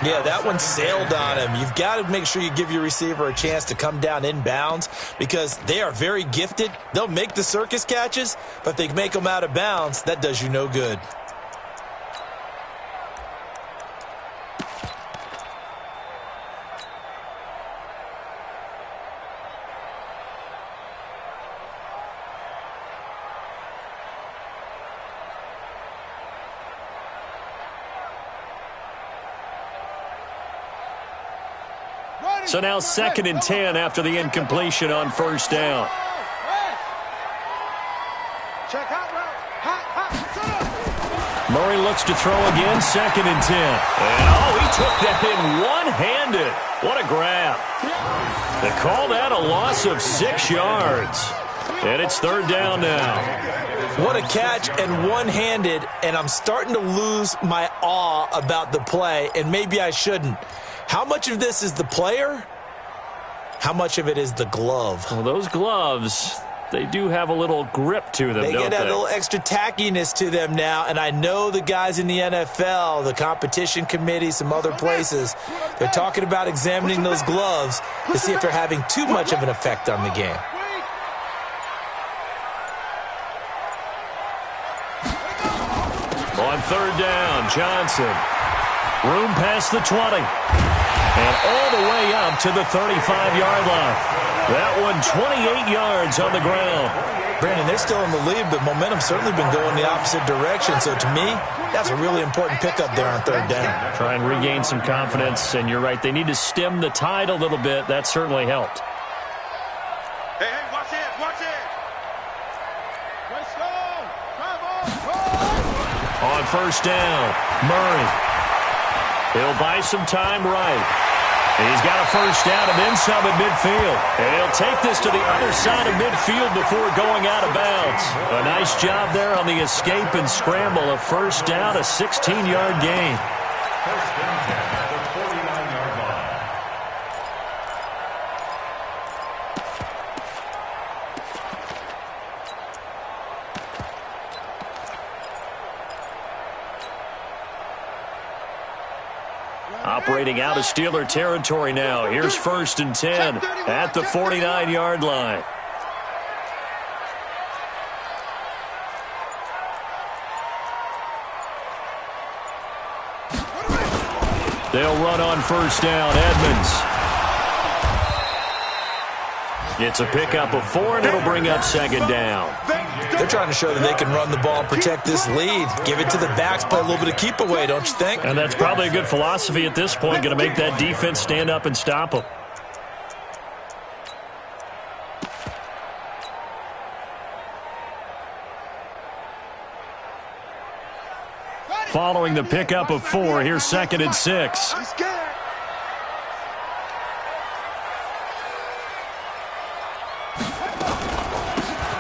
Yeah, that one sailed on him. You've got to make sure you give your receiver a chance to come down inbounds because they are very gifted. They'll make the circus catches, but if they make them out of bounds, that does you no good. So now 2nd and 10 after the incompletion on 1st down. Murray looks to throw again, 2nd and 10. And he took that in one-handed. What a grab. They call that a loss of 6 yards. And it's 3rd down now. What a catch and one-handed, and I'm starting to lose my awe about the play, and maybe I shouldn't. How much of this is the player? How much of it is the glove? Well, those gloves, they do have a little grip to them, don't they? They get a little extra tackiness to them now, and I know the guys in the NFL, the competition committee, some other places, they're talking about examining those gloves to see if they're having too much of an effect on the game. On 3rd down, Johnson. Room past the 20. And all the way up to the 35-yard line. That one 28 yards on the ground. Brandon, they're still in the lead, but momentum's certainly been going the opposite direction. So to me, that's a really important pickup there on 3rd down. Try and regain some confidence, and you're right. They need to stem the tide a little bit. That certainly helped. Hey, watch it, watch it. Let's go. On 1st down, Murray. He'll buy some time right. He's got a 1st down and then some at midfield. And he'll take this to the other side of midfield before going out of bounds. A nice job there on the escape and scramble. A 1st down, a 16-yard gain. First down at the 49-yard line. Operating out of Steeler territory now. Here's 1st and 10 at the 49-yard line. They'll run on 1st down. Edmonds. It's a pickup of 4, and it'll bring up 2nd down. They're trying to show that they can run the ball and protect this lead. Give it to the backs, play a little bit of keep away, don't you think? And that's probably a good philosophy at this point, going to make that defense stand up and stop them. Following the pickup of 4, here's 2nd and 6.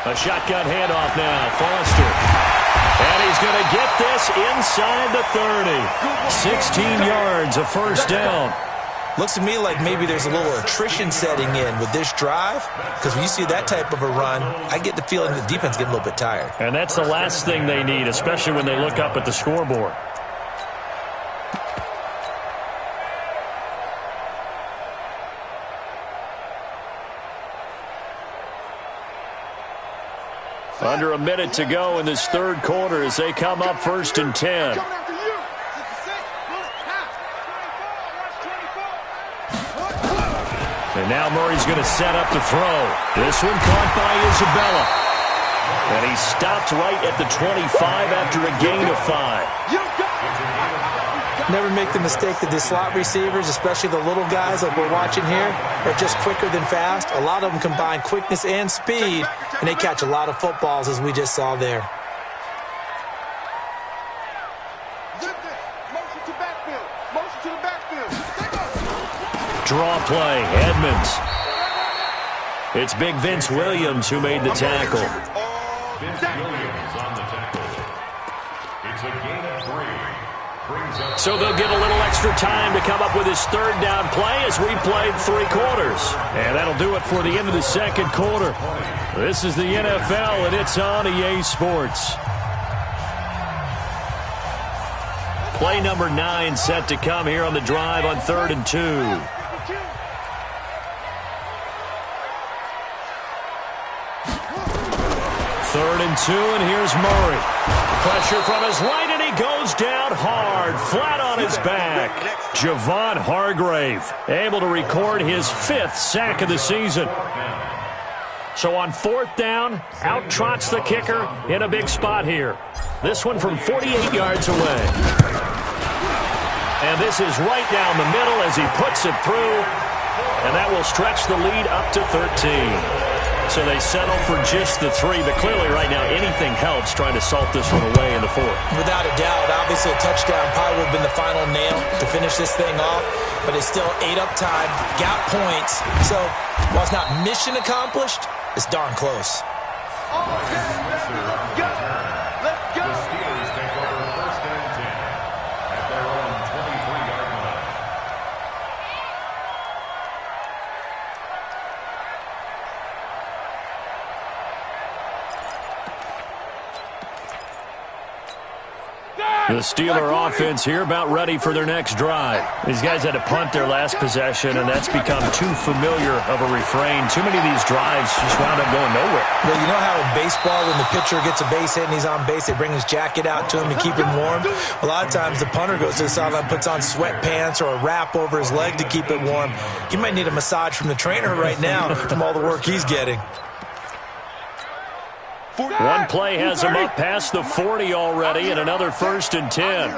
A shotgun handoff now, Foster. And he's going to get this inside the 30. 16 yards, a first down. Looks to me like maybe there's a little attrition setting in with this drive, because when you see that type of a run, I get the feeling the defense getting a little bit tired. And that's the last thing they need, especially when they look up at the scoreboard. Under a minute to go in this third quarter as they come up 1st and 10. And now Murray's going to set up to throw. This one caught by Isabella. And he stopped right at the 25 after a gain of 5. Never make the mistake that the slot receivers, especially the little guys like we're watching here, are just quicker than fast. A lot of them combine quickness and speed, and they catch a lot of footballs, as we just saw there. Draw play, Edmonds. It's big Vince Williams who made the tackle. Vince Williams on the tackle. It's a gain of 3. So they'll get a little extra time to come up with his third down play as we played 3 quarters. And that'll do it for the end of the second quarter. This is the NFL, and it's on EA Sports. Play number 9 set to come here on the drive on 3rd and 2. 3rd and 2, and here's Murray. Pressure from his right, and he goes down hard, flat on his back. Javon Hargrave able to record his 5th sack of the season. So on 4th down, out trots the kicker in a big spot here. This one from 48 yards away. And this is right down the middle as he puts it through, and that will stretch the lead up to 13. So they settle for just the 3, but clearly right now anything helps trying to salt this one away in the 4th. Without a doubt, obviously a touchdown probably would have been the final nail to finish this thing off, but it's still ate up time, got points. So while it's not mission accomplished, it's darn close. The Steelers take over 1st and 10 at their own 23-yard line. The Steeler offense here about ready for their next drive. These guys had to punt their last possession, and that's become too familiar of a refrain. Too many of these drives just wound up going nowhere. Well, you know how in baseball when the pitcher gets a base hit and he's on base, they bring his jacket out to him to keep him warm? A lot of times the punter goes to the sideline, puts on sweatpants or a wrap over his leg to keep it warm. He might need a massage from the trainer right now from all the work he's getting. One play has him up past the 40 already, and another 1st and 10.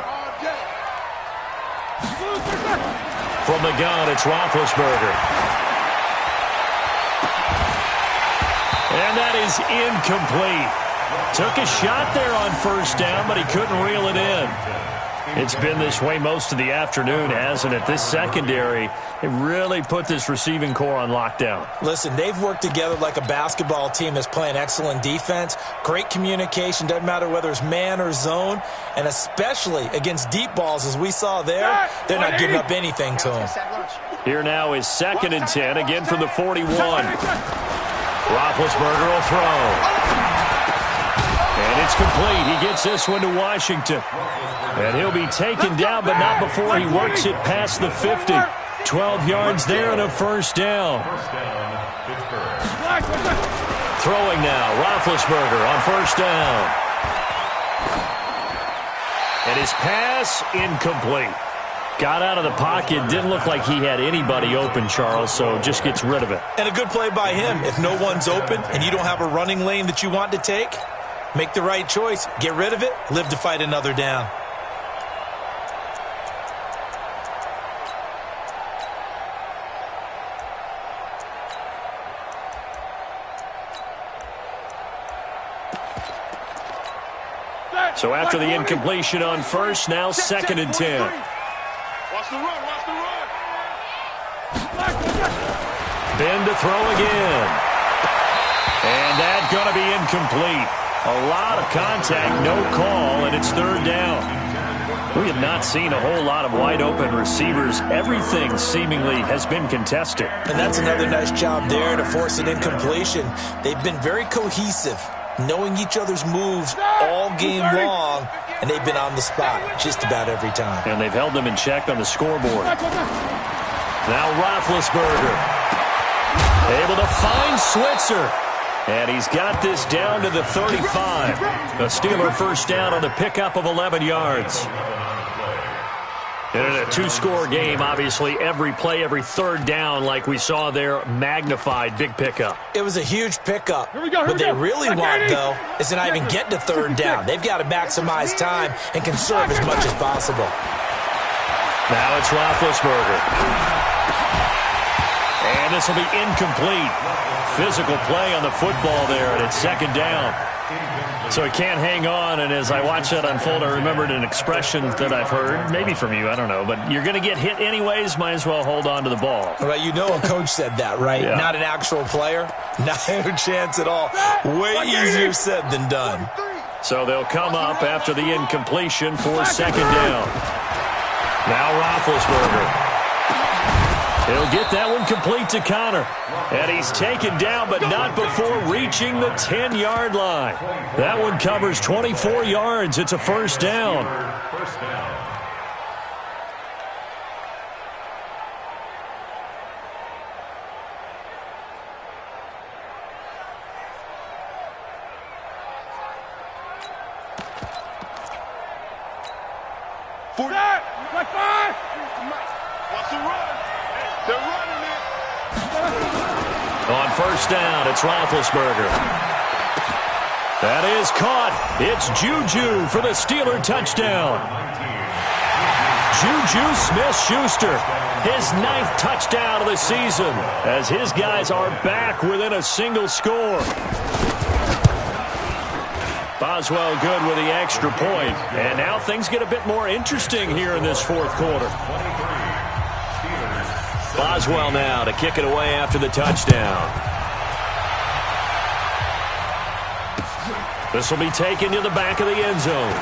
From the gun, it's Roethlisberger. And that is incomplete. Took a shot there on 1st down, but he couldn't reel it in. It's been this way most of the afternoon, hasn't it? This secondary, it really put this receiving core on lockdown. Listen, they've worked together like a basketball team that's playing excellent defense. Great communication, doesn't matter whether it's man or zone, and especially against deep balls, as we saw there, they're not giving up anything to them. Here now is 2nd and 10, again from the 41. Roethlisberger will throw. And it's complete. He gets this one to Washington. And he'll be taken down, but not before he works it past the 50. 12 yards there and a 1st down. Throwing now, Roethlisberger on 1st down. And his pass incomplete. Got out of the pocket. Didn't look like he had anybody open, Charles, so just gets rid of it. And a good play by him. If no one's open and you don't have a running lane that you want to take, make the right choice. Get rid of it. Live to fight another down. So after the incompletion on first, now 2nd and 10. Watch the run, watch the run. Ben to throw again. And that's going to be incomplete. A lot of contact, no call, and it's 3rd down. We have not seen a whole lot of wide-open receivers. Everything seemingly has been contested. And that's another nice job there to force an incompletion. They've been very cohesive, knowing each other's moves all game long, and they've been on the spot just about every time. And they've held them in check on the scoreboard. Now Roethlisberger able to find Switzer. And he's got this down to the 35. A Steeler first down on the pickup of 11 yards. And in a 2-score game, obviously, every play, every 3rd down, like we saw there, magnified, big pickup. It was a huge pickup. What they really want, though, is to not even get to 3rd down. They've got to maximize time and conserve as much as possible. Now it's Roethlisberger. And this will be incomplete. Physical play on the football there, and it's 2nd down. So he can't hang on, and as I watch that unfold, I remembered an expression that I've heard, maybe from you, I don't know, but you're going to get hit anyways, might as well hold on to the ball. Well, you know a coach said that, right? Yeah. Not an actual player. Not a chance at all. Way easier said than done. So they'll come up after the incompletion for 2nd down. Now Roethlisberger. He'll get that one complete to Connor. And he's taken down, but not before reaching the 10-yard line. That one covers 24 yards. It's a 1st down. Watch the run. They're running it. On 1st down, it's Roethlisberger. That is caught. It's Juju for the Steeler touchdown. Juju Smith-Schuster, his 9th touchdown of the season, as his guys are back within a single score. Boswell good with the extra point. And now things get a bit more interesting here in this 4th quarter. Boswell now to kick it away after the touchdown. This will be taken to the back of the end zone.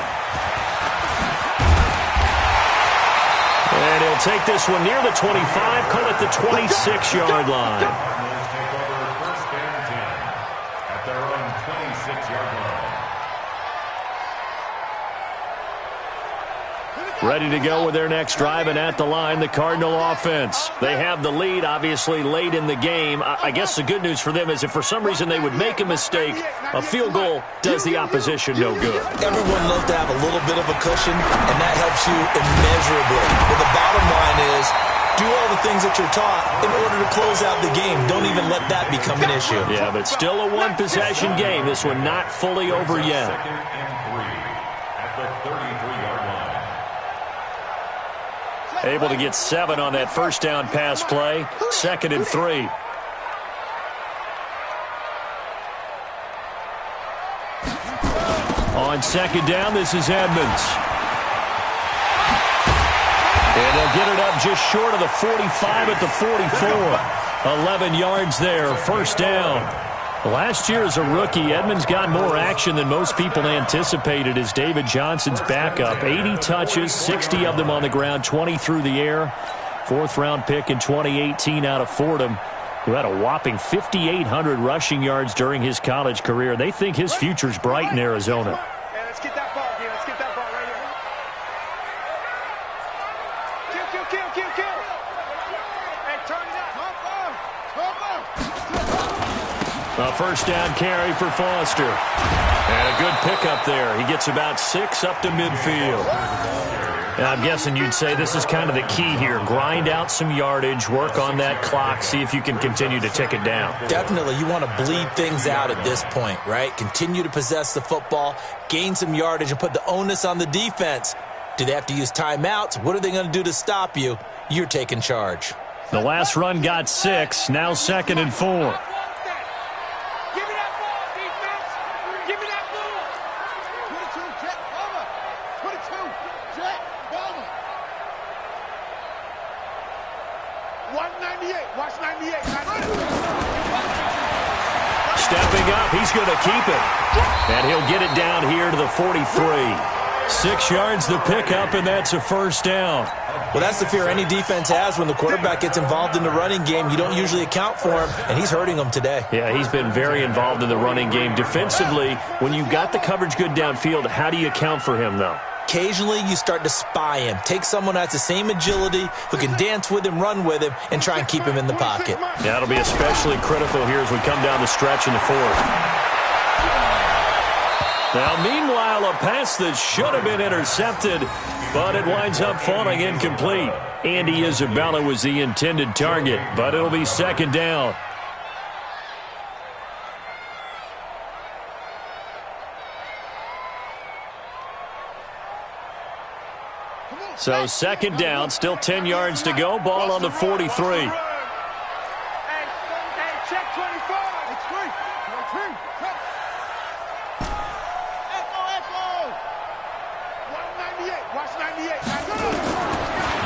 And he'll take this one near the 25, call it the 26-yard line. Take over 1st and 10 at their own 26-yard line. Ready to go with their next drive, and at the line, the Cardinal offense. They have the lead, obviously, late in the game. I guess the good news for them is if for some reason they would make a mistake, a field goal does the opposition no good. Everyone loves to have a little bit of a cushion, and that helps you immeasurably. But the bottom line is, do all the things that you're taught in order to close out the game. Don't even let that become an issue. Yeah, but still a one-possession game. This one not fully over yet. 2nd and 3 at the 33-yard line. Able to get 7 on that 1st down pass play. 2nd and 3. On 2nd down, this is Edmonds. And they'll get it up just short of the 45 at the 44. 11 yards there, 1st down. Last year as a rookie, Edmonds got more action than most people anticipated as David Johnson's backup. 80 touches, 60 of them on the ground, 20 through the air. 4th-round pick in 2018 out of Fordham, who had a whopping 5,800 rushing yards during his college career. They think his future's bright in Arizona. Hey, let's get that ball, dude. Let's get that ball right here. Kill. Hey, turn it up. A 1st down carry for Foster. And a good pickup there. He gets about 6 up to midfield. And I'm guessing you'd say this is kind of the key here. Grind out some yardage, work on that clock, see if you can continue to tick it down. Definitely, you want to bleed things out at this point, right? Continue to possess the football, gain some yardage, and put the onus on the defense. Do they have to use timeouts? What are they going to do to stop you? You're taking charge. The last run got 6, now 2nd and 4. Give me that ball, defense. Give me that ball. 22, Jet, Bomber. 22, Jet, Bomber. 198, watch 98. Stepping up, he's going to keep it. And he'll get it down here to the 43. 6 yards the pickup, and that's a first down. Well, that's the fear any defense has when the quarterback gets involved in the running game. You don't usually account for him, and he's hurting them today. Yeah, he's been very involved in the running game. Defensively, when you got the coverage good downfield, how do you account for him, though? Occasionally, you start to spy him. Take someone that has the same agility, who can dance with him, run with him, and try and keep him in the pocket. Yeah, it'll be especially critical here as we come down the stretch in the 4th. Now, meanwhile, a pass that should have been intercepted, but it winds up falling incomplete. Andy Isabella was the intended target, but it'll be 2nd down. So 2nd down, still 10 yards to go, ball on the 43. Hey, check 24. It's free. Echo. 198, watch 98.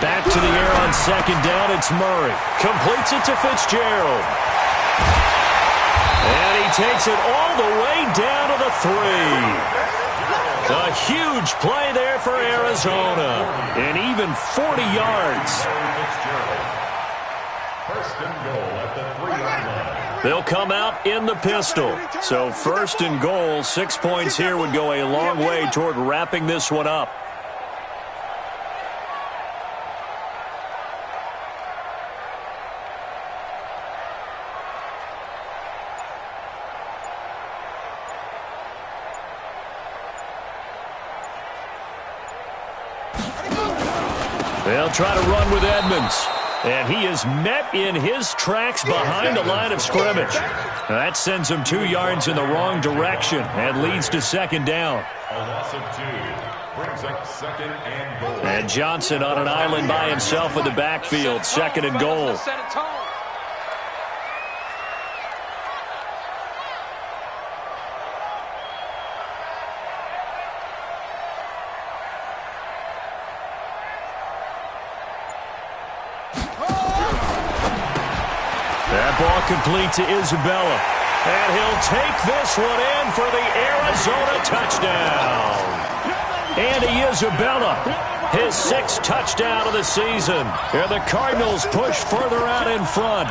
Back to the air on 2nd down, it's Murray. Completes it to Fitzgerald. And he takes it all the way down to the 3. A huge play there for Arizona. And even 40 yards. First and goal at the 3-yard line. They'll come out in the pistol. So 1st and goal, 6 points here would go a long way toward wrapping this one up. They'll try to run with Edmonds. And he is met in his tracks behind the line of scrimmage. That sends him 2 yards in the wrong direction and leads to 2nd down. A loss of 2 brings up 2nd and goal. And Johnson on an island by himself in the backfield. 2nd and goal. Set a tone. That ball complete to Isabella. And he'll take this one in for the Arizona touchdown. Andy Isabella, his 6th touchdown of the season. And the Cardinals push further out in front.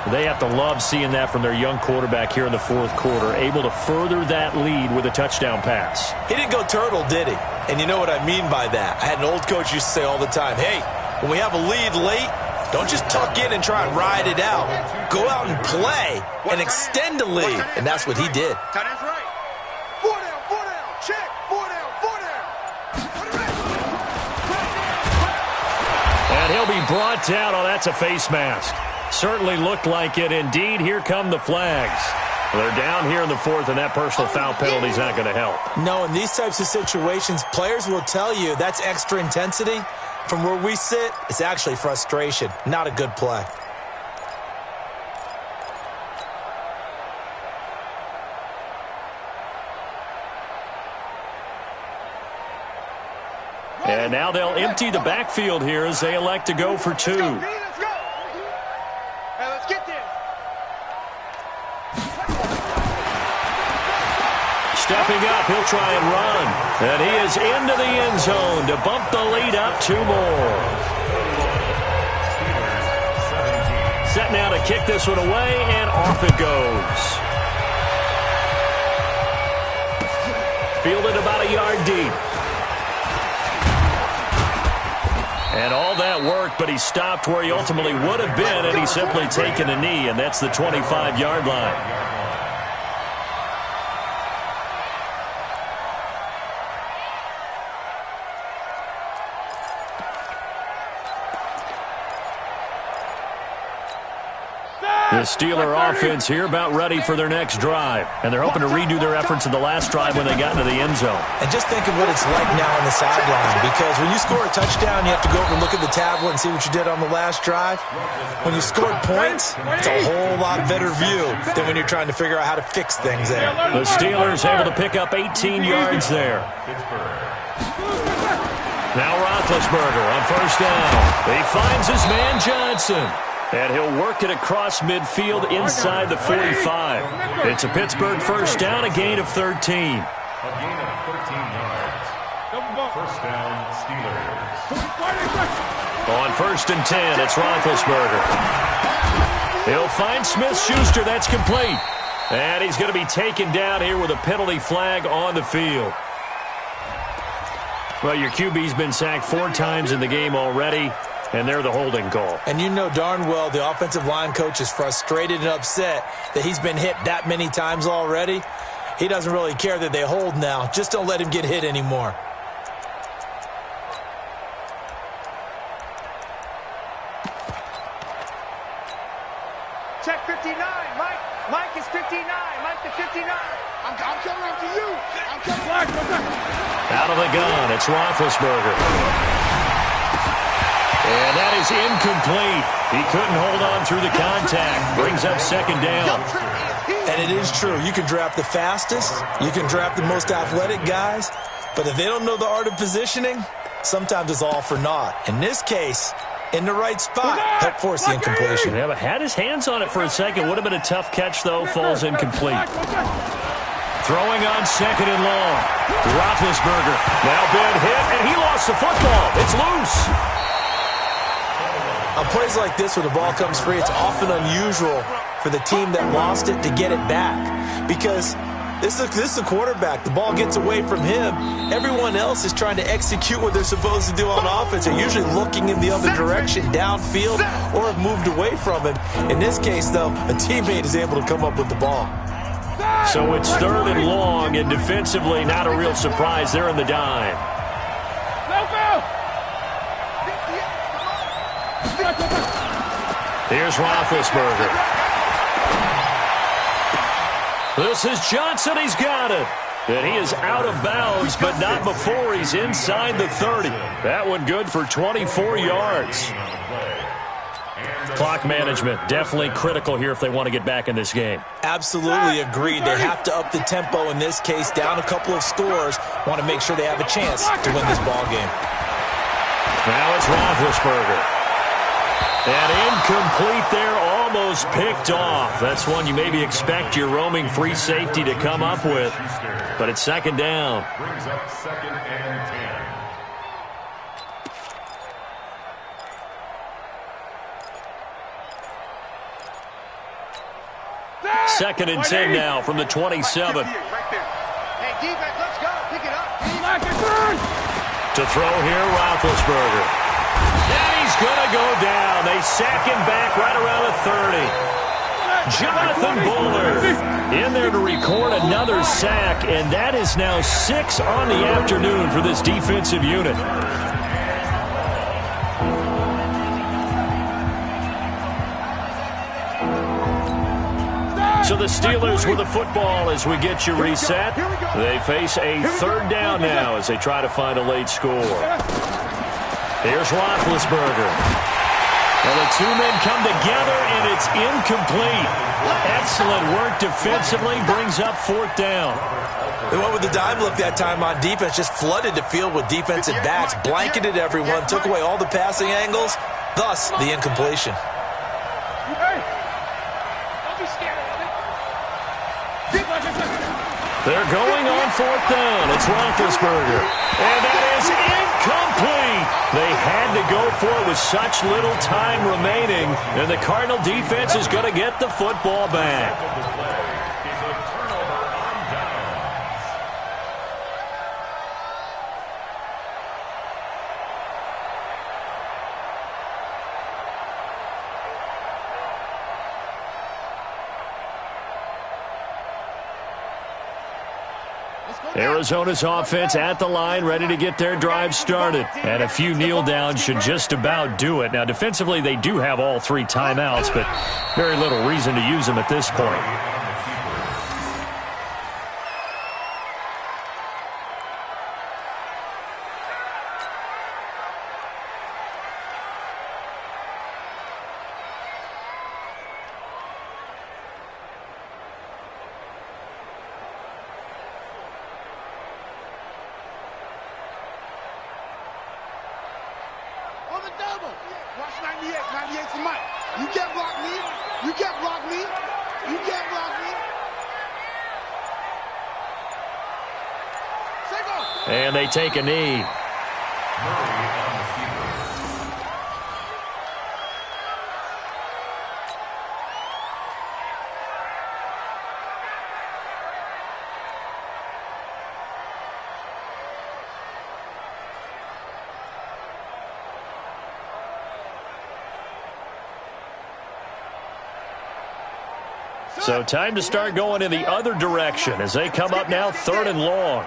They have to love seeing that from their young quarterback here in the 4th quarter, able to further that lead with a touchdown pass. He didn't go turtle, did he? And you know what I mean by that. I had an old coach used to say all the time, hey, when we have a lead late, don't just tuck in and try and ride it out. Go out and play and extend the lead. And that's what he did. Tight end's right. 4 down, check. 4 down. And he'll be brought down. Oh, that's a face mask. Certainly looked like it. Indeed, here come the flags. They're down here in the 4th, and that personal foul penalty is not going to help. No, in these types of situations, players will tell you that's extra intensity. From where we sit, it's actually frustration. Not a good play. And now they'll empty the backfield here as they elect to go for 2. Let's go. Hey, let's get there. Stepping up, he'll try and run. And he is into the end zone to bump the lead up 2 more. Set now to kick this one away, and off it goes. Fielded about a yard deep. And all that worked, but he stopped where he ultimately would have been, and he's simply taken a knee, and that's the 25-yard line. The Steeler offense here about ready for their next drive. And they're hoping to redo their efforts in the last drive when they got into the end zone. And just think of what it's like now on the sideline, because when you score a touchdown, you have to go over and look at the tablet and see what you did on the last drive. When you scored points, it's a whole lot better view than when you're trying to figure out how to fix things there. The Steelers able to pick up 18 yards there. Now Roethlisberger on first down. He finds his man Johnson. And he'll work it across midfield inside the 45. It's a Pittsburgh first down, a gain of 13. A gain of 13 yards. First down, Steelers. On first and 10, it's Roethlisberger. He'll find Smith-Schuster. That's complete. And he's going to be taken down here with a penalty flag on the field. Well, your QB's been sacked 4 times in the game already, and they're the holding call. And you know darn well the offensive line coach is frustrated and upset that he's been hit that many times already. He doesn't really care that they hold now. Just don't let him get hit anymore. Check 59. Mike is 59. Mike to 59. I'm coming up to you. I'm coming. Out of the gun, it's Roethlisberger. And that is incomplete. He couldn't hold on through the contact. Brings up second down. And it is true. You can draft the fastest. You can draft the most athletic guys. But if they don't know the art of positioning, sometimes it's all for naught. In this case, in the right spot, help force the incompletion. Yeah, but had his hands on it for a second. Would have been a tough catch, though. Falls incomplete. Throwing on second and long. Roethlisberger now been hit, and he lost the football. It's loose. On plays like this where the ball comes free, it's often unusual for the team that lost it to get it back. Because this is the quarterback. The ball gets away from him. Everyone else is trying to execute what they're supposed to do on offense. They're usually looking in the other direction, downfield, or have moved away from him. In this case, though, a teammate is able to come up with the ball. So it's third and long, and defensively, not a real surprise. They're in the dime. Here's Roethlisberger. This is Johnson. He's got it. And he is out of bounds, but not before he's inside the 30. That one good for 24 yards. Clock management, definitely critical here if they want to get back in this game. Absolutely agreed. They have to up the tempo in this case, down a couple of scores. Want to make sure they have a chance to win this ball game. Now it's Roethlisberger. And incomplete there, almost picked off. That's one you maybe expect your roaming free safety to come up with. But it's second down. Brings up second and 10. Second and 10 now from the 27. Hey, defense, let's go. Pick it up. To throw here, Roethlisberger. And he's going to go down. They sack him back right around the 30. Jonathan Bullard in there to record another sack, and that is now 6 on the afternoon for this defensive unit. So the Steelers with the football as we get you reset. They face a third down now as they try to find a late score. Here's Roethlisberger. Well, the two men come together, and it's incomplete. Excellent work defensively, brings up fourth down. They went with the dime look that time on defense, just flooded the field with defensive backs, blanketed everyone, took away all the passing angles, thus the incompletion. They're going on fourth down. It's Roethlisberger. And that is incomplete. They had to go for it with such little time remaining. And the Cardinal defense is going to get the football back. Arizona's offense at the line, ready to get their drive started. And a few kneel downs should just about do it. Now, defensively, they do have all 3 timeouts, but very little reason to use them at this point. Watch 98. 98 for Mike. You can't block me. You can't block me. You can't block me. And they take a knee. So time to start going in the other direction as they come up now 3rd and long.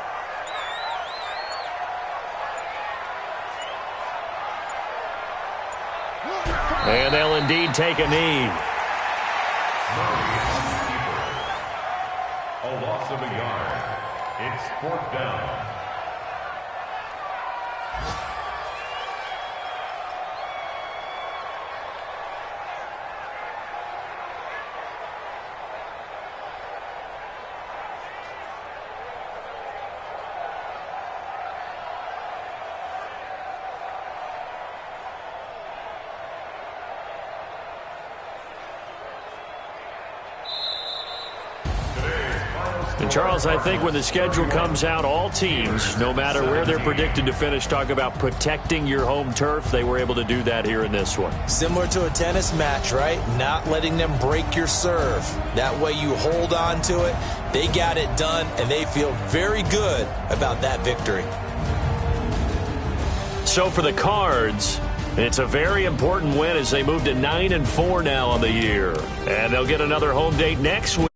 And they'll indeed take a knee. A loss of a yard. It's 4th down. And Charles, I think when the schedule comes out, all teams, no matter where they're predicted to finish, talk about protecting your home turf. They were able to do that here in this one. Similar to a tennis match, right? Not letting them break your serve. That way you hold on to it. They got it done, and they feel very good about that victory. So for the Cards, it's a very important win as they move to 9-4 now on the year. And they'll get another home date next week.